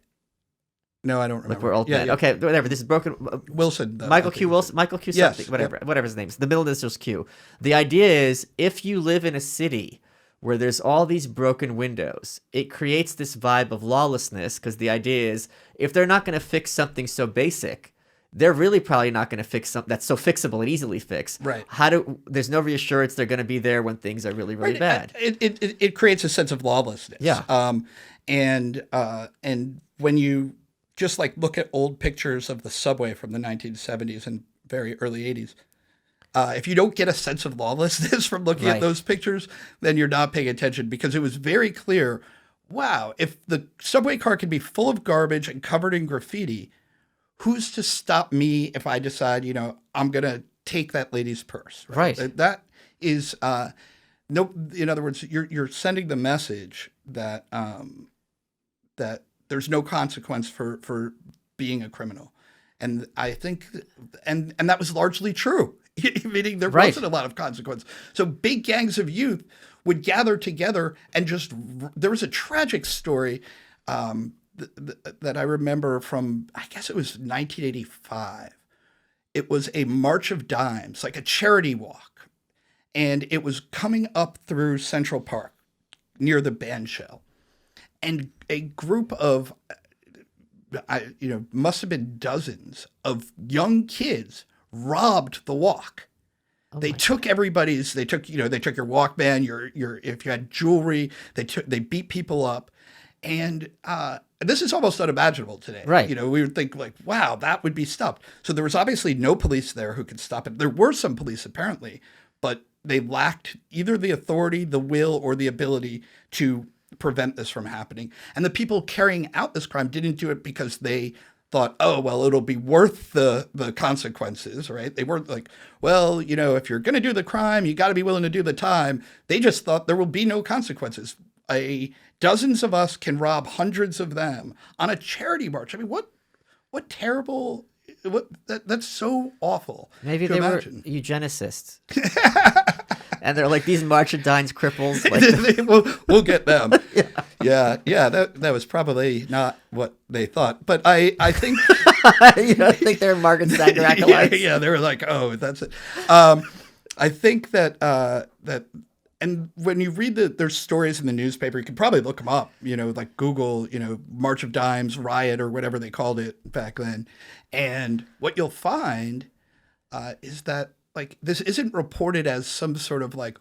No, I don't remember. Like we're old men. Yeah. Okay, whatever. This is broken. Wilson. Michael Q. Wilson. Michael Q. Something. Yes, whatever his name is. The middle initials Q. The idea is, if you live in a city where there's all these broken windows, it creates this vibe of lawlessness, because the idea is, if they're not going to fix something so basic, they're really probably not going to fix something that's so fixable and easily fixed. Right. There's no reassurance they're going to be there when things are really, really bad. It creates a sense of lawlessness. Yeah. And when you just like look at old pictures of the subway from the 1970s and very early 80s, if you don't get a sense of lawlessness from looking at those pictures, then you're not paying attention, because it was very clear, wow, if the subway car can be full of garbage and covered in graffiti, who's to stop me if I decide, I'm going to take that lady's purse? Right. That is, no, in other words, you're sending the message that that there's no consequence for being a criminal. And I think, and that was largely true, meaning there wasn't a lot of consequence. So big gangs of youth would gather together and there was a tragic story that I remember from, I guess it was 1985. It was a March of Dimes, like a charity walk. And it was coming up through Central Park near the bandshell. And a group of, must have been dozens of young kids robbed the walk. They took everybody's, they took your Walkman, your if you had jewelry, they beat people up. And this is almost unimaginable today. Right. We would think like, wow, that would be stopped. So there was obviously no police there who could stop it. There were some police apparently, but they lacked either the authority, the will, or the ability to prevent this from happening. And the people carrying out this crime didn't do it because they thought, oh, well, it'll be worth the consequences, right? They weren't like, well, if you're going to do the crime, you got to be willing to do the time. They just thought there will be no consequences. Dozens of us can rob hundreds of them on a charity march. I mean, what terrible, that's so awful. Maybe they were eugenicists. And they're like, these Marchadines cripples. Like, we'll get them. Yeah. That was probably not what they thought. But I think... I think they're Margaret Sanger acolytes. Yeah, they were like, oh, that's it. I think that And when you read there's stories in the newspaper, you can probably look them up, like Google, March of Dimes, riot, or whatever they called it back then. And what you'll find is that like this isn't reported as some sort of like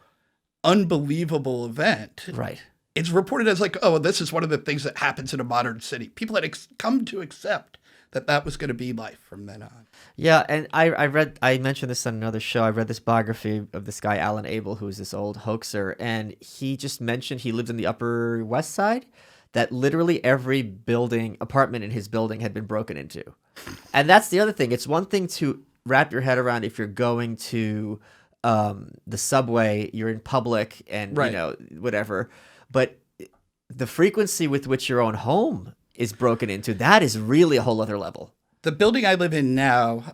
unbelievable event. Right. It's reported as like, oh, this is one of the things that happens in a modern city. People had come to accept that was going to be life from then on. Yeah, and I mentioned this on another show. I read this biography of this guy, Alan Abel, who's this old hoaxer, and he just mentioned he lived in the Upper West Side, that literally every apartment in his building had been broken into. And that's the other thing. It's one thing to wrap your head around if you're going to the subway, you're in public and, Right. whatever. But the frequency with which your own home is broken into, that is really a whole other level. The building I live in now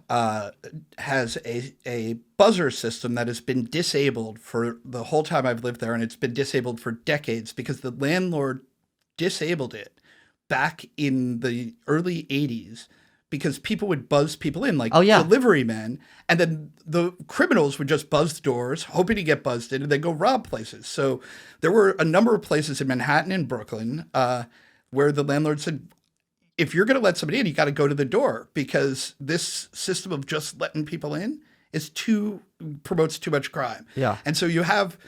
has a buzzer system that has been disabled for the whole time I've lived there, and it's been disabled for decades because the landlord disabled it back in the early 80s because people would buzz people in, like delivery men, and then the criminals would just buzz the doors, hoping to get buzzed in, and then go rob places. So there were a number of places in Manhattan and Brooklyn where the landlord said, if you're going to let somebody in, you got to go to the door because this system of just letting people in promotes too much crime. Yeah. And so you have,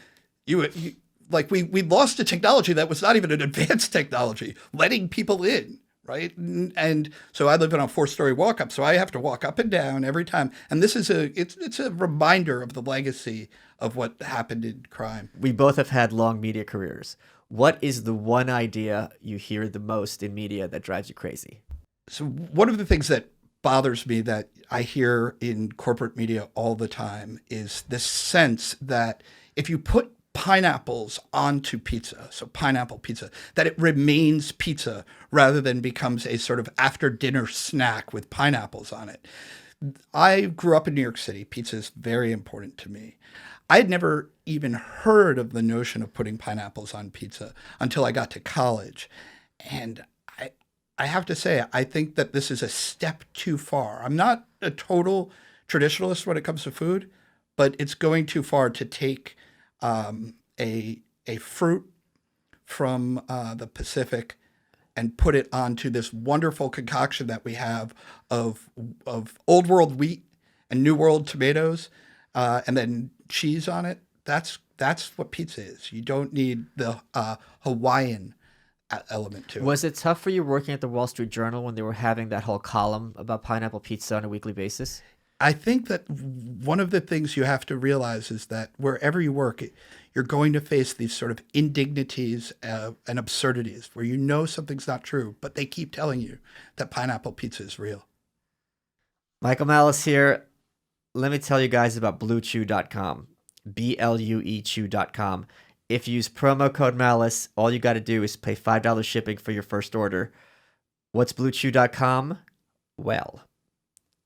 like we lost a technology that was not even an advanced technology, letting people in, right? And so I live in a 4-story walk up, so I have to walk up and down every time. And this is it's a reminder of the legacy of what happened in crime. We both have had long media careers. What is the one idea you hear the most in media that drives you crazy? So one of the things that bothers me that I hear in corporate media all the time is this sense that if you put pineapples onto pizza, so pineapple pizza, that it remains pizza rather than becomes a sort of after dinner snack with pineapples on it. I grew up in New York City. Pizza is very important to me. I had never even heard of the notion of putting pineapples on pizza until I got to college. And I have to say, I think that this is a step too far. I'm not a total traditionalist when it comes to food, but it's going too far to take a fruit from the Pacific and put it onto this wonderful concoction that we have of old world wheat and new world tomatoes, and then cheese on it. That's what pizza is. You don't need the Hawaiian element to it. Was it tough for you working at the Wall Street Journal when they were having that whole column about pineapple pizza on a weekly basis? I think that one of the things you have to realize is that wherever you work, you're going to face these sort of indignities and absurdities where you know something's not true, but they keep telling you that pineapple pizza is real. Michael Malice here. Let me tell you guys about BlueChew.com, BLUEChew.com. If you use promo code Malice, all you got to do is pay $5 shipping for your first order. What's BlueChew.com? Well,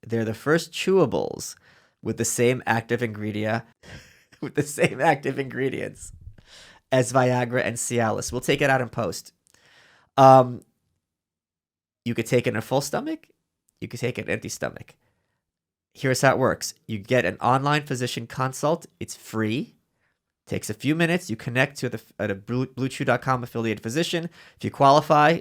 they're the first chewables with the same active ingredients as Viagra and Cialis. We'll take it out in post. You could take it in a full stomach. You could take it in an empty stomach. Here's how it works. You get an online physician consult. It's free. Takes a few minutes. You connect to a BlueChew.com affiliated physician. If you qualify,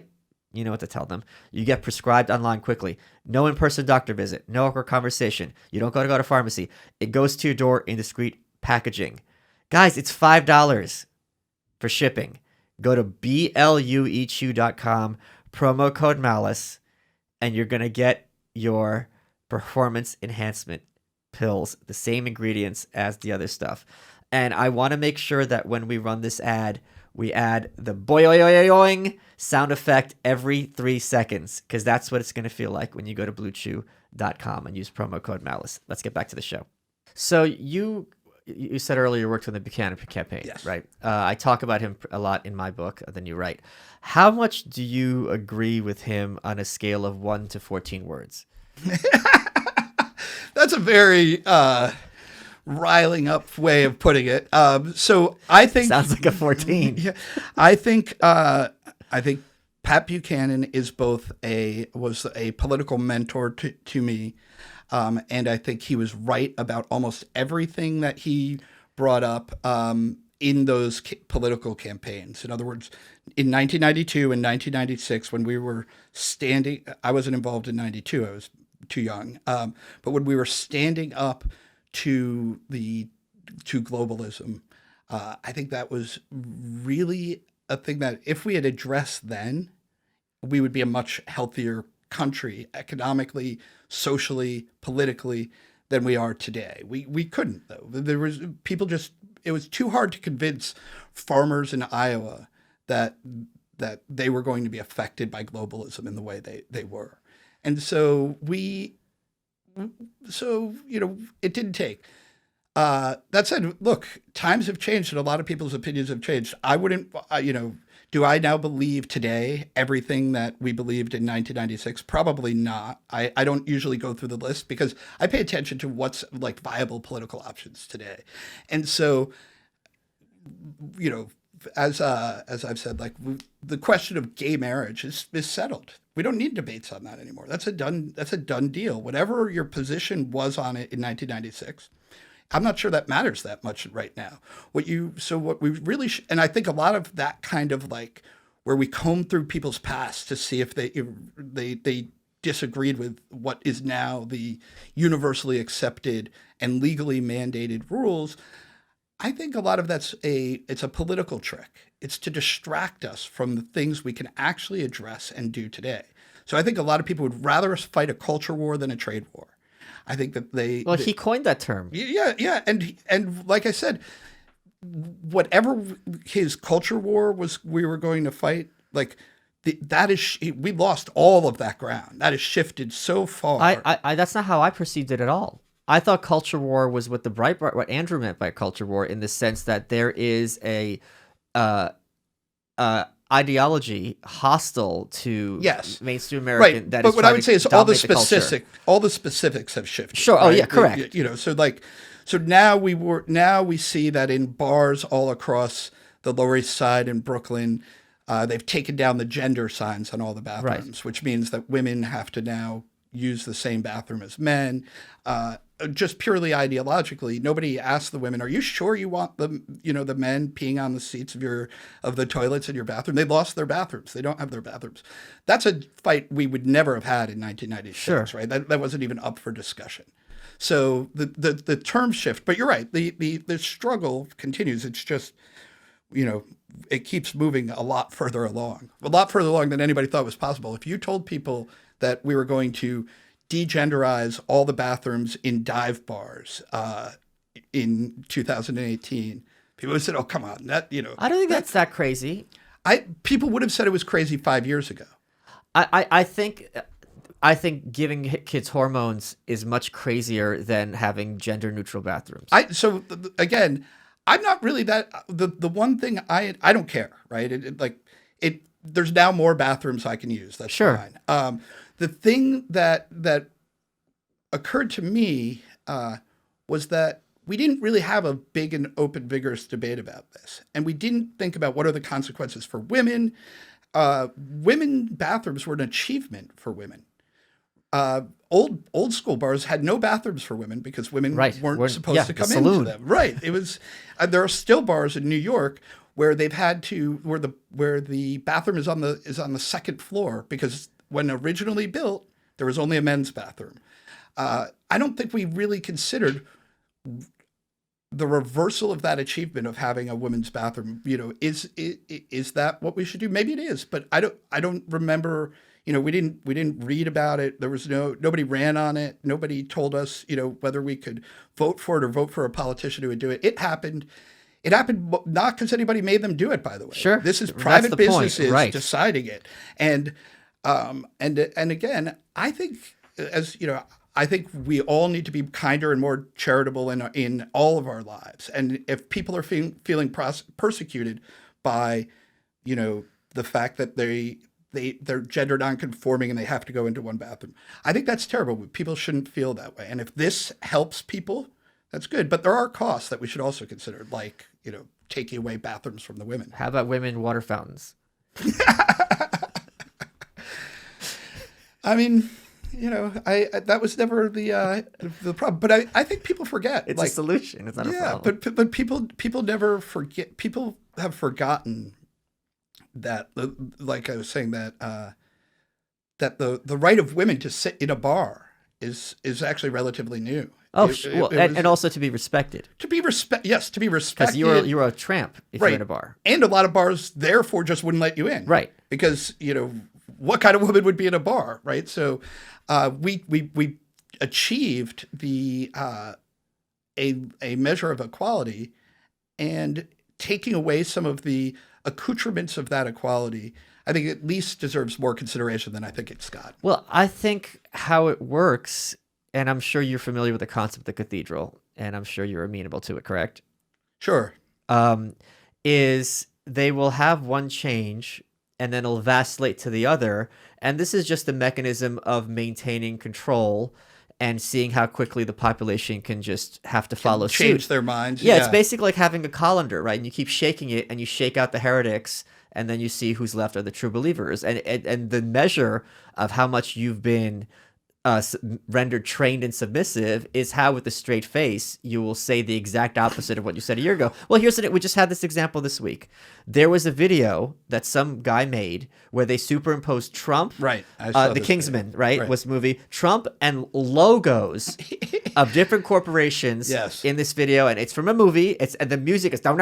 you know what to tell them. You get prescribed online quickly. No in-person doctor visit. No awkward conversation. You don't go to pharmacy. It goes to your door in discreet packaging. Guys, it's $5 for shipping. Go to BLUEChew.com, promo code Malice, and you're going to get your performance enhancement pills, the same ingredients as the other stuff. And I want to make sure that when we run this ad, we add the boing sound effect every 3 seconds, because that's what it's going to feel like when you go to BlueChew.com and use promo code Malice. Let's get back to the show. So you said earlier you worked on the Buchanan campaign, yes, right? I talk about him a lot in my book, The New Right. How much do you agree with him on a scale of 1 to 14 words? That's a very riling up way of putting it. So I think sounds like a 14. Yeah, I think Pat Buchanan was a political mentor to me, and I think he was right about almost everything that he brought up. in those political campaigns. In other words, in 1992 and 1996, when we were standing, I wasn't involved in 92, I was too young. But when we were standing up to globalism, I think that was really a thing that if we had addressed then, we would be a much healthier country economically, socially, politically than we are today. We couldn't though. There was people just it was too hard to convince farmers in Iowa that they were going to be affected by globalism in the way they were. And so it didn't take. That said, look, times have changed and a lot of people's opinions have changed. I wouldn't, do I now believe today everything that we believed in 1996? Probably not. I don't usually go through the list because I pay attention to what's like viable political options today. And so, as I've said, like the question of gay marriage is settled. We don't need debates on that anymore. That's a done deal. Whatever your position was on it in 1996, I'm not sure that matters that much right now. What we really, and I think a lot of that kind of like where we comb through people's past to see if they disagreed with what is now the universally accepted and legally mandated rules. I think a lot of it's a political trick. It's to distract us from the things we can actually address and do today. So I think a lot of people would rather us fight a culture war than a trade war. I think that he coined that term. Yeah, and like I said, whatever his culture war was, we were going to fight. Like we lost all of that ground. That has shifted so far. I that's not how I perceived it at all. I thought culture war was what what Andrew meant by culture war, in the sense that there is a ideology hostile to mainstream American. Right. That but is what I would say is all the specifics have shifted. Sure. Right? Oh yeah, correct. So now we see that in bars all across the Lower East Side in Brooklyn, they've taken down the gender signs on all the bathrooms, which means that women have to now use the same bathroom as men. Just purely ideologically, nobody asked the women, "Are you sure you want the men peeing on the seats of the toilets in your bathroom?" They lost their bathrooms. They don't have their bathrooms. That's a fight we would never have had in 1996, right? That wasn't even up for discussion. So the term shift, but you're right. The struggle continues. It's just, it keeps moving a lot further along than anybody thought was possible. If you told people that we were going to degenderize all the bathrooms in dive bars in 2018, people would have said, "Oh, come on, that." I don't think that's that crazy. People would have said it was crazy 5 years ago. I think giving kids hormones is much crazier than having gender neutral bathrooms. Again, I'm not really that. The one thing I don't care, right? There's now more bathrooms I can use. That's fine. The thing that occurred to me was that we didn't really have a big and open, vigorous debate about this. And we didn't think about what are the consequences for women. Women bathrooms were an achievement for women. Old school bars had no bathrooms for women because women weren't supposed to come into them. Right. It was. There are still bars in New York where they've had to where the bathroom is on the second floor because when originally built there was only a men's bathroom. I don't think we really considered the reversal of that achievement of having a women's bathroom. Is that what we should do? Maybe it is, but I don't remember. We didn't read about it. There was nobody ran on it. Nobody told us, whether we could vote for it or vote for a politician who would do it. It happened. It happened not because anybody made them do it, by the way. Sure. This is private businesses deciding it. And again, I think I think we all need to be kinder and more charitable in all of our lives. And if people are feeling persecuted by, the fact that they're gender nonconforming and they have to go into one bathroom, I think that's terrible. People shouldn't feel that way. And if this helps people, that's good. But there are costs that we should also consider, like, taking away bathrooms from the women. How about women water fountains? I mean, I that was never the problem. But I think people forget. It's a solution. It's not a Yeah, problem. but people never forget. People have forgotten that, like I was saying, that the right of women to sit in a bar is actually relatively new. Oh, It and was also to be respected. to be yes, to be Because respected. you're a tramp if Right. you're in a bar. And a lot of bars therefore just wouldn't let you in. Right. Because, what kind of woman would be in a bar, right? So we achieved a measure of equality, and taking away some of the accoutrements of that equality, I think at least deserves more consideration than I think it's got. Well, I think how it works, and I'm sure you're familiar with the concept of the cathedral, and I'm sure you're amenable to it, correct? Sure. Is they will have one change and then it'll vacillate to the other. And this is just a mechanism of maintaining control and seeing how quickly the population can just have to follow Change suit. their minds. Yeah, it's basically like having a colander, right? And you keep shaking it and you shake out the heretics and then you see who's left are the true believers. And the measure of how much you've been rendered trained and submissive is how, with a straight face, you will say the exact opposite of what you said a year ago. Well, we just had this example this week. There was a video that some guy made where they superimposed Trump, Right. I saw the this Kingsman, video. right, was the movie, Trump and logos of different corporations Yes. in this video, and it's from a movie. And the music is no.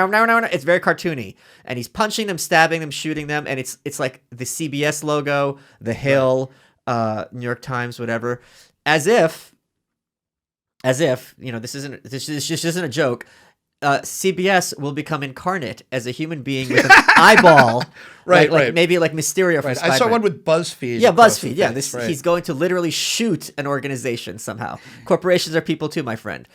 It's very cartoony, and he's punching them, stabbing them, shooting them, and it's like the CBS logo, the Hill. New York Times, whatever, as if this just isn't a joke. CBS will become incarnate as a human being with an eyeball, Right. Like maybe like Mysterio from Right. Spider-Man. I saw one with BuzzFeed. Yeah, across the BuzzFeed. Yeah, face, right. he's going to literally shoot an organization somehow. Corporations are people too, my friend.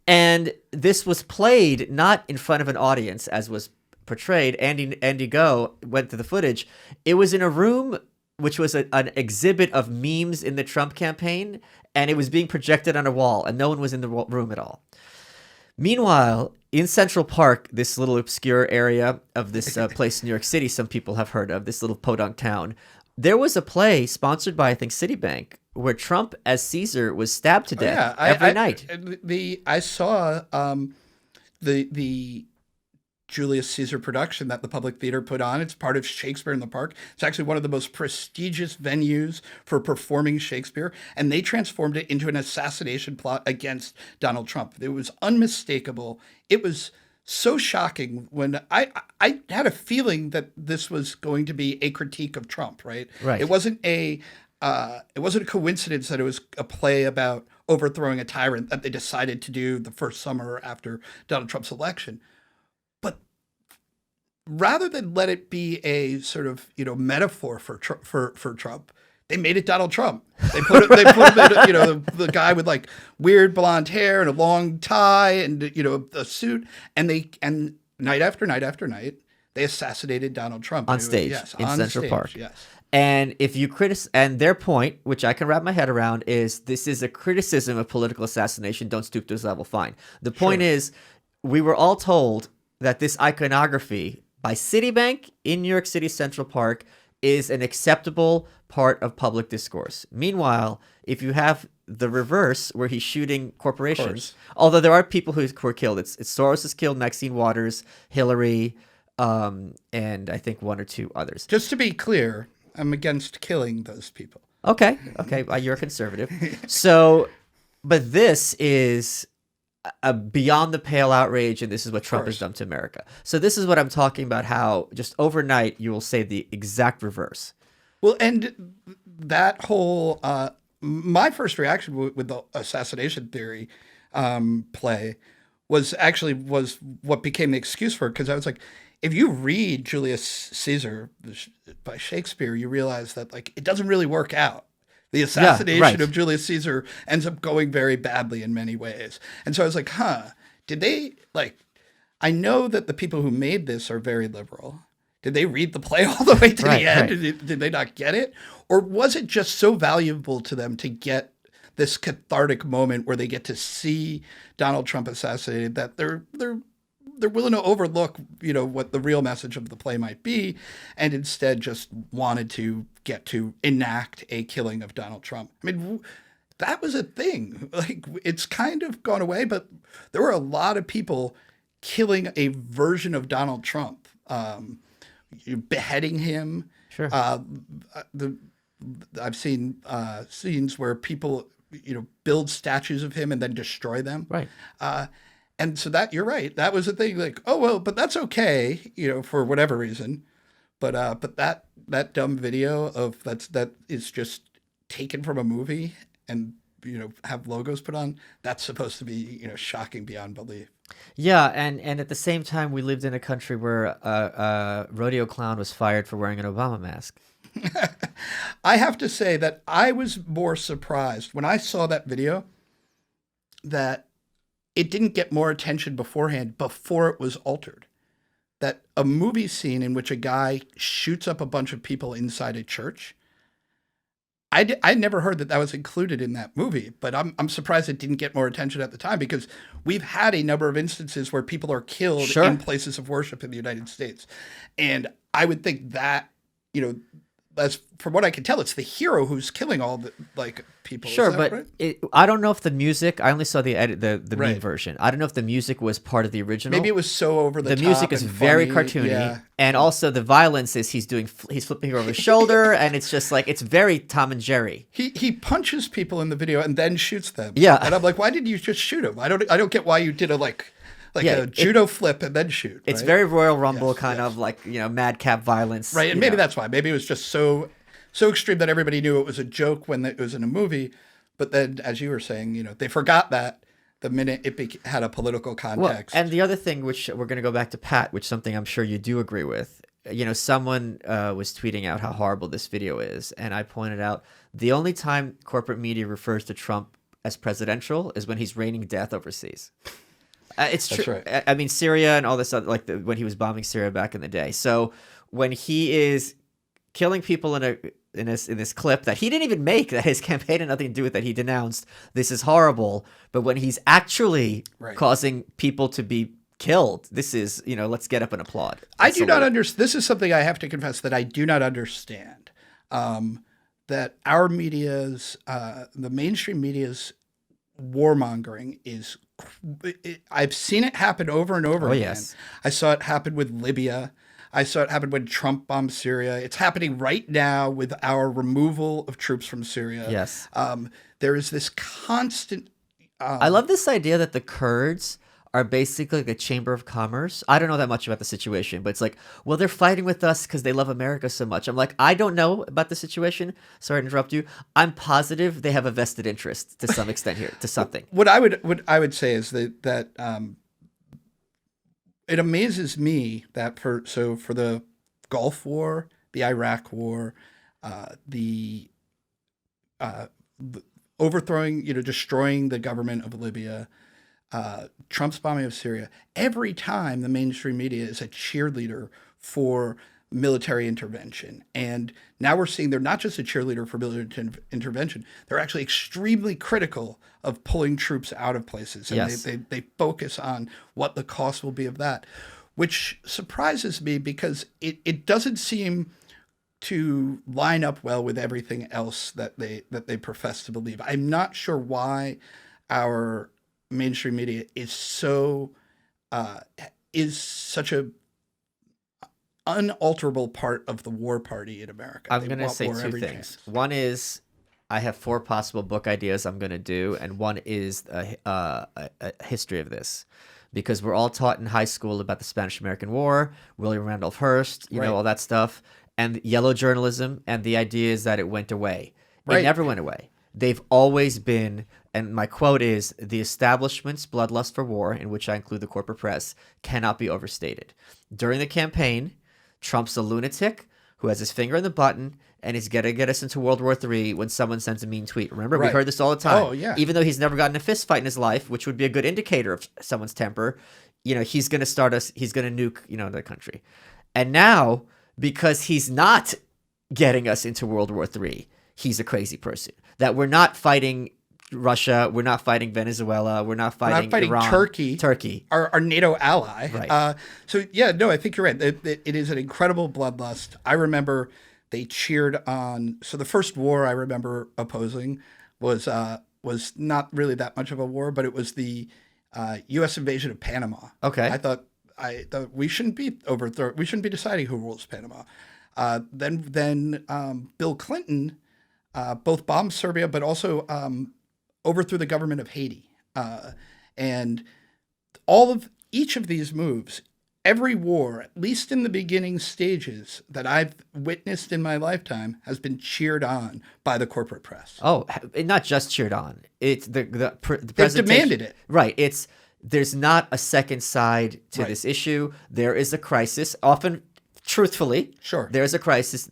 And this was played not in front of an audience as was portrayed. Andy Go went to the footage. It was in a room which was an exhibit of memes in the Trump campaign, and it was being projected on a wall, and no one was in the room at all. Meanwhile, in Central Park, this little obscure area of this place in New York City some people have heard of, this little podunk town, there was a play sponsored by, I think, Citibank, where Trump as Caesar was stabbed to death every night. I saw the Julius Caesar production that the Public Theater put on. It's part of Shakespeare in the Park. It's actually one of the most prestigious venues for performing Shakespeare, and they transformed it into an assassination plot against Donald Trump. It was unmistakable. It was so shocking when I had a feeling that this was going to be a critique of Trump, right? Right. It wasn't a coincidence that it was a play about overthrowing a tyrant that they decided to do the first summer after Donald Trump's election. But rather than let it be a sort of metaphor for Trump, they made it Donald Trump. They put him in, the guy with like weird blonde hair and a long tie and a suit, and night after night after night they assassinated Donald Trump On stage, in on Central stage, Park. Yes. And if you and their point, which I can wrap my head around, is this is a criticism of political assassination. Don't stoop to this level. Fine. The point is, we were all told that this iconography by Citibank in New York City Central Park is an acceptable part of public discourse. Meanwhile, if you have the reverse, where he's shooting corporations, although there are people who are killed, it's Soros is killed, Maxine Waters, Hillary, and I think one or two others. Just to be clear, I'm against killing those people. Okay, you're a conservative. So, but this is a beyond the pale outrage, and this is what Trump has done to America. So this is what I'm talking about, how just overnight you will say the exact reverse. Well, and that whole my first reaction with the assassination theory play was what became the excuse for it, because I was like, if you read Julius Caesar by Shakespeare, you realize that like it doesn't really work out. The assassination of Julius Caesar ends up going very badly in many ways. And so I was like, did they I know that the people who made this are very liberal. Did they read the play all the way to the end? Right. Did they not get it? Or was it just so valuable to them to get this cathartic moment where they get to see Donald Trump assassinated that they're they're willing to overlook, what the real message of the play might be, and instead just wanted to get to enact a killing of Donald Trump. I mean, that was a thing. Like, it's kind of gone away, but there were a lot of people killing a version of Donald Trump, beheading him. Sure. I've seen scenes where people, build statues of him and then destroy them. Right. And so that, you're right. That was a thing, like, oh, well, but that's okay, for whatever reason. But that dumb video that is just taken from a movie and, have logos put on, that's supposed to be, shocking beyond belief. Yeah, and at the same time, we lived in a country where a rodeo clown was fired for wearing an Obama mask. I have to say that I was more surprised when I saw that video that it didn't get more attention beforehand, before it was altered. That a movie scene in which a guy shoots up a bunch of people inside a church, I never heard that was included in that movie, but I'm surprised it didn't get more attention at the time, because we've had a number of instances where people are killed Sure. in places of worship in the United States. And I would think that, as from what I can tell, it's the hero who's killing all the people. Sure, Is that but right? I don't know if the music. I only saw the edit, the meme Right. version. I don't know if the music was part of the original. Maybe it was so over the top. The music is and very funny. cartoony, Yeah. and also the violence is he's flipping her over his shoulder, and it's just like, it's very Tom and Jerry. He punches people in the video and then shoots them. Yeah. And I'm like, why didn't you just shoot him? I don't get why you did a Yeah, a judo flip and then shoot. It's right? very Royal Rumble Yes, kind yes. of like, madcap violence. Right, and maybe that's why. Maybe it was just so extreme that everybody knew it was a joke when it was in a movie. But then, as you were saying, they forgot that the minute it had a political context. Well, and the other thing, which we're going to go back to Pat, which something I'm sure you do agree with. Someone was tweeting out how horrible this video is, and I pointed out the only time corporate media refers to Trump as presidential is when he's raining death overseas. It's true. That's right. I mean, Syria and all this other, when he was bombing Syria back in the day. So when he is killing people in this clip that he didn't even make, that his campaign had nothing to do with, that he denounced, this is horrible. But when he's actually Right. causing people to be killed, this is, let's get up and applaud. I do not understand. This is something I have to confess that I do not understand. That our media's, the mainstream media's warmongering is, I've seen it happen over and over again. Yes. I saw it happen with Libya. I saw it happen when Trump bombed Syria. It's happening right now with our removal of troops from Syria. Yes. There is this constant. I love this idea that the Kurds are basically the Chamber of Commerce. I don't know that much about the situation, but it's like, well, they're fighting with us because they love America so much. I'm like, I don't know about the situation. Sorry to interrupt you. I'm positive they have a vested interest to some extent here, to something. What I would say is that it amazes me that for the Gulf War, the Iraq War, the overthrowing, destroying the government of Libya, Trump's bombing of Syria, every time the mainstream media is a cheerleader for military intervention. And now we're seeing they're not just a cheerleader for military intervention, they're actually extremely critical of pulling troops out of places. And Yes. they focus on what the cost will be of that, which surprises me because it doesn't seem to line up well with everything else that they profess to believe. I'm not sure why our mainstream media is such a unalterable part of the war party in America. I'm They going to want say war two every things. chance. One is I have 4 possible book ideas I'm going to do, and one is a history of this. Because we're all taught in high school about the Spanish-American War, William Randolph Hearst, Right. all that stuff, and yellow journalism, and the idea is that it went away. It Right. never went away. They've always been, and my quote is, the establishment's bloodlust for war, in which I include the corporate press, cannot be overstated. During the campaign, Trump's a lunatic who has his finger on the button and is going to get us into World War III when someone sends a mean tweet. Remember, we Right. heard this all the time. Oh, yeah. Even though he's never gotten a fist fight in his life, which would be a good indicator of someone's temper, he's going to start us, he's going to nuke, the country. And now, because he's not getting us into World War III, he's a crazy person. That we're not fighting Russia. We're not fighting Venezuela. We're not We're fighting not fighting Iran. Turkey, our NATO ally. Right. So yeah, no, I think you're right. It is an incredible bloodlust. I remember they cheered on. So the first war I remember opposing was not really that much of a war, but it was the U.S. invasion of Panama. Okay. I thought we shouldn't be we shouldn't be deciding who rules Panama. Then Bill Clinton both bombed Serbia, but also overthrew the government of Haiti. And each of these moves, every war, at least in the beginning stages that I've witnessed in my lifetime, has been cheered on by the corporate press. Oh, not just cheered on. It's the They've presentation. demanded it. Right. There's not a second side to this issue. There is a crisis. Often, truthfully, Sure, there's a crisis.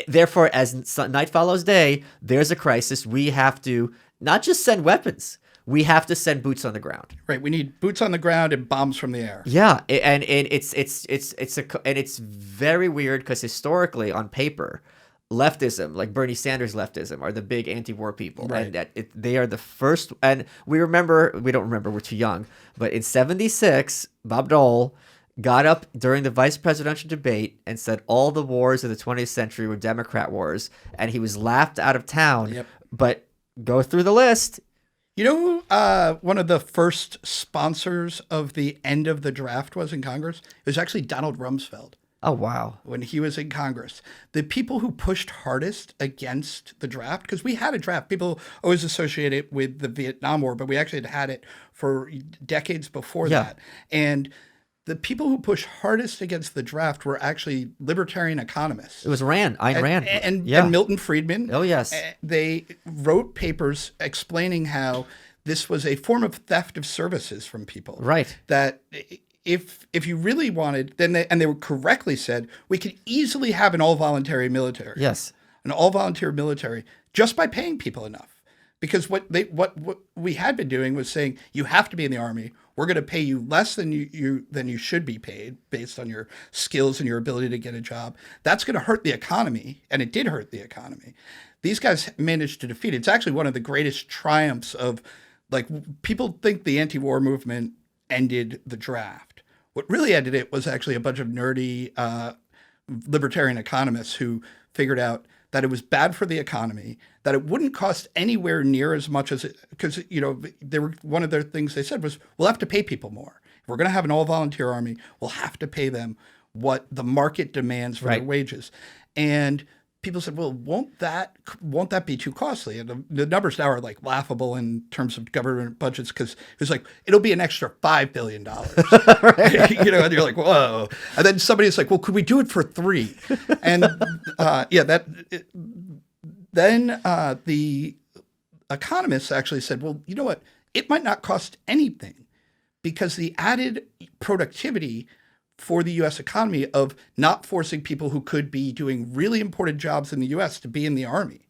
Therefore, as night follows day, there's a crisis. We have to not just send weapons. We have to send boots on the ground. right. We need boots on the ground and bombs from the air. Yeah, and it's very weird because historically, on paper, leftism, like Bernie Sanders leftism, are the big anti-war people, Right. and they are the first. And we don't remember, we're too young, but in '76, Bob Dole got up during the vice presidential debate and said all the wars of the 20th century were Democrat wars, and he was laughed out of town. Yep. But go through the list. You know who one of the first sponsors of the end of the draft was in Congress? It was actually Donald Rumsfeld. Oh, wow. When he was in Congress, the people who pushed hardest against the draft, because we had a draft, people always associate it with the Vietnam War, but we actually had it for decades before that. And the people who pushed hardest against the draft were actually libertarian economists. It was Ayn Rand. And Milton Friedman. Oh, yes. They wrote papers explaining how this was a form of theft of services from people. Right. That if you really wanted, they were correctly said, we could easily have an all-voluntary military. Yes. An all-volunteer military just by paying people enough. Because what we had been doing was saying, you have to be in the Army. We're going to pay you less than you should be paid based on your skills and your ability to get a job. That's going to hurt the economy, and it did hurt the economy. These guys managed to defeat it. It's actually one of the greatest triumphs of, like, people think the anti-war movement ended the draft. What really ended it was actually a bunch of nerdy libertarian economists who figured out that it was bad for the economy, that it wouldn't cost anywhere near as much as it, because, one of their things they said was, we'll have to pay people more. If we're going to have an all-volunteer army, we'll have to pay them what the market demands for their wages. And people said, well, won't that be too costly? And the numbers now are like laughable in terms of government budgets, because it was like, it'll be an extra $5 billion. And you're like, whoa. And then somebody's like, well, could we do it for $3 billion? Then the economists actually said, well, you know what? It might not cost anything, because the added productivity for the U.S. economy of not forcing people who could be doing really important jobs in the U.S. to be in the Army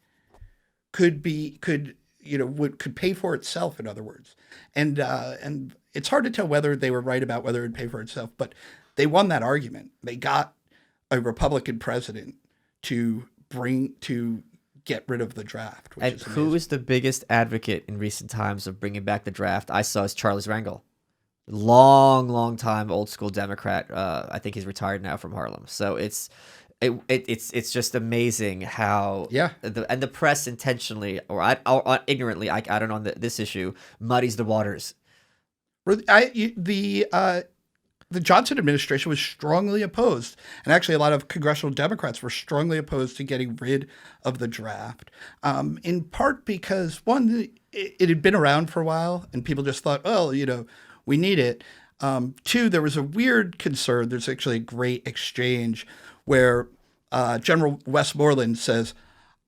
could pay for itself, in other words. And it's hard to tell whether they were right about whether it'd pay for itself, but they won that argument. They got a Republican president to get rid of the draft. And who is the biggest advocate in recent times of bringing back the draft? I saw is Charles Rangel. Long time old school Democrat. I think he's retired now from Harlem. So it's just amazing how the press intentionally or ignorantly, I don't know, on this issue muddies the waters. The Johnson administration was strongly opposed, and actually a lot of congressional Democrats were strongly opposed to getting rid of the draft, in part because, one, it had been around for a while, and people just thought, well, we need it. Two, there was a weird concern. There's actually a great exchange where General Westmoreland says,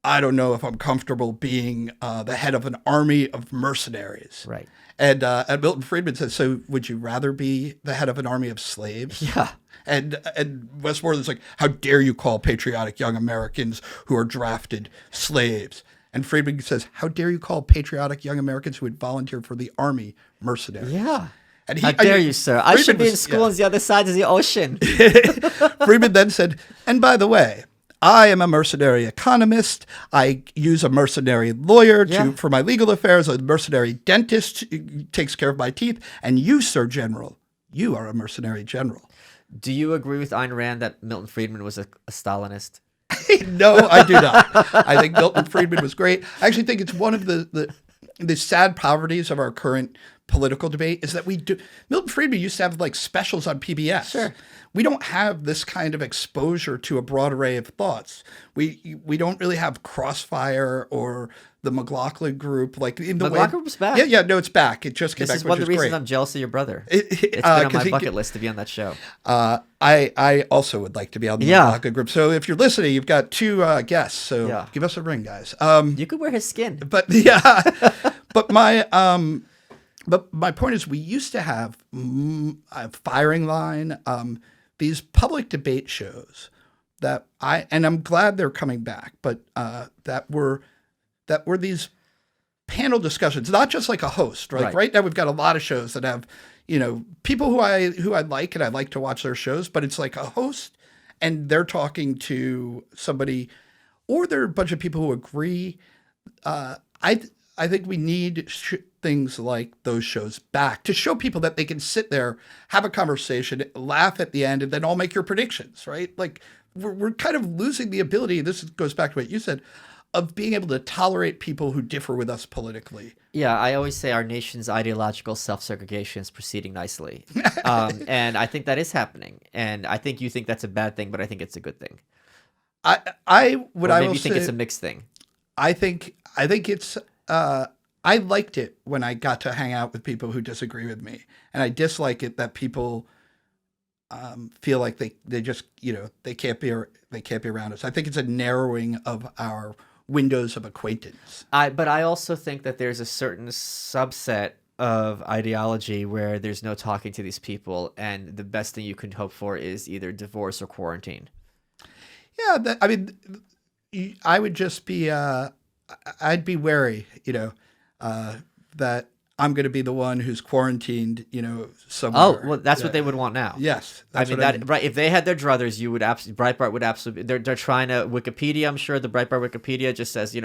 I don't know if I'm comfortable being the head of an army of mercenaries. Right. And Milton Friedman says, so would you rather be the head of an army of slaves? Yeah. And Westmoreland's like, how dare you call patriotic young Americans who are drafted slaves? And Friedman says, how dare you call patriotic young Americans who would volunteer for the army mercenaries? Yeah. And how dare you, sir? I should be in school on the other side of the ocean. Friedman then said, and by the way, I am a mercenary economist. I use a mercenary lawyer for my legal affairs. A mercenary dentist takes care of my teeth. And you, Sir General, you are a mercenary general. Do you agree with Ayn Rand that Milton Friedman was a Stalinist? No, I do not. I think Milton Friedman was great. I actually think it's one of the sad poverties of our current political debate is that Milton Friedman used to have like specials on PBS. Sure. We don't have this kind of exposure to a broad array of thoughts. We don't really have Crossfire or the McLaughlin Group. Like in the McLaughlin was back. Yeah, no, it's back. It just came back. This is one of the reasons I'm jealous of your brother. It's been on my bucket list to be on that show. I also would like to be on the McLaughlin Group. So if you're listening, you've got two guests. So give us a ring, guys. You could wear his skin. But but my point is, we used to have a firing line. These public debate shows and I'm glad they're coming back, but that were these panel discussions, not just like a host, right? Right now we've got a lot of shows that have, people who I like and I like to watch their shows, but it's like a host and they're talking to somebody, or there are a bunch of people who agree. I think we need things like those shows back to show people that they can sit there, have a conversation, laugh at the end, and then all make your predictions, right? Like we're kind of losing the ability, this goes back to what you said, of being able to tolerate people who differ with us politically. Yeah, I always say our nation's ideological self-segregation is proceeding nicely. And I think that is happening. And I think you think that's a bad thing, but I think it's a good thing. Maybe you think it's a mixed thing. I think it's... I liked it when I got to hang out with people who disagree with me, and I dislike it that people feel like they just they can't be around us. I think it's a narrowing of our windows of acquaintance. But I also think that there's a certain subset of ideology where there's no talking to these people, and the best thing you can hope for is either divorce or quarantine. Yeah, I would just be. I'd be wary, that I'm going to be the one who's quarantined, somewhere. Oh, well, that's what they would want now. Yes. Right. If they had their druthers, Breitbart would absolutely, they're trying to Wikipedia. I'm sure the Breitbart Wikipedia just says,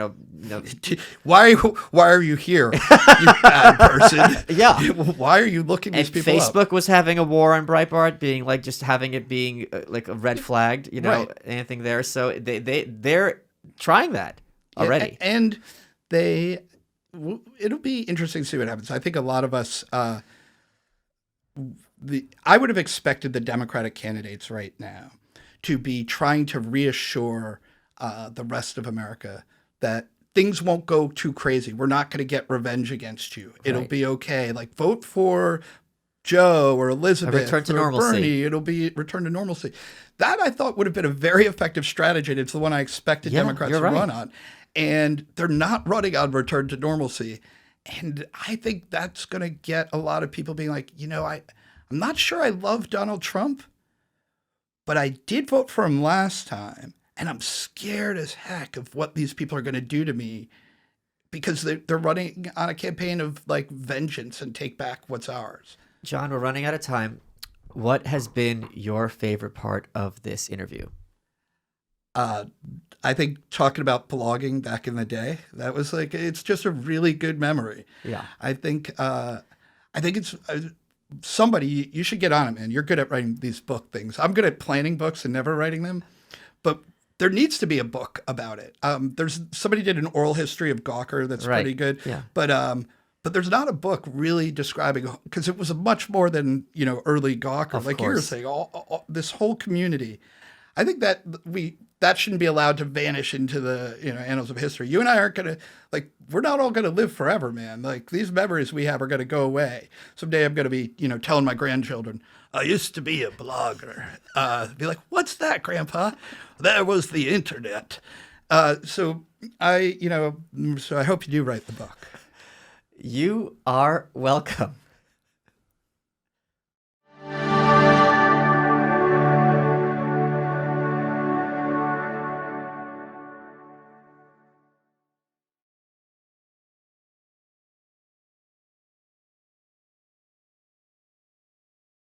why are you here, you bad person? Yeah. Why are you looking these people Facebook up? was having a war on Breitbart, being like, just having it being like a red flagged, anything there. So they're trying that already. And it'll be interesting to see what happens. I think a lot of us, I would have expected the Democratic candidates right now to be trying to reassure the rest of America that things won't go too crazy. We're not going to get revenge against you. It'll be okay. Like vote for Joe or Elizabeth, return to normalcy. Bernie, it'll be return to normalcy. That I thought would have been a very effective strategy. And it's the one I expected Democrats to run on. And they're not running on return to normalcy. And I think that's going to get a lot of people being like, I'm not sure I love Donald Trump, but I did vote for him last time. And I'm scared as heck of what these people are going to do to me because they're running on a campaign of like vengeance and take back what's ours. John, we're running out of time. What has been your favorite part of this interview? I think talking about blogging back in the day, that was like, it's just a really good memory. Yeah. I think it's somebody, you should get on it, man. You're good at writing these book things. I'm good at planning books and never writing them, but there needs to be a book about it. Somebody did an oral history of Gawker that's pretty good. Yeah. But there's not a book really describing, because it was much more than, early Gawker. Of like course. you were saying, all this whole community. I think that that shouldn't be allowed to vanish into the annals of history. You and I aren't gonna we're not all gonna live forever, man. Like these memories we have are gonna go away. Someday I'm gonna be telling my grandchildren, I used to be a blogger. Be like, what's that, Grandpa? There was the internet. So I hope you do write the book. You are welcome.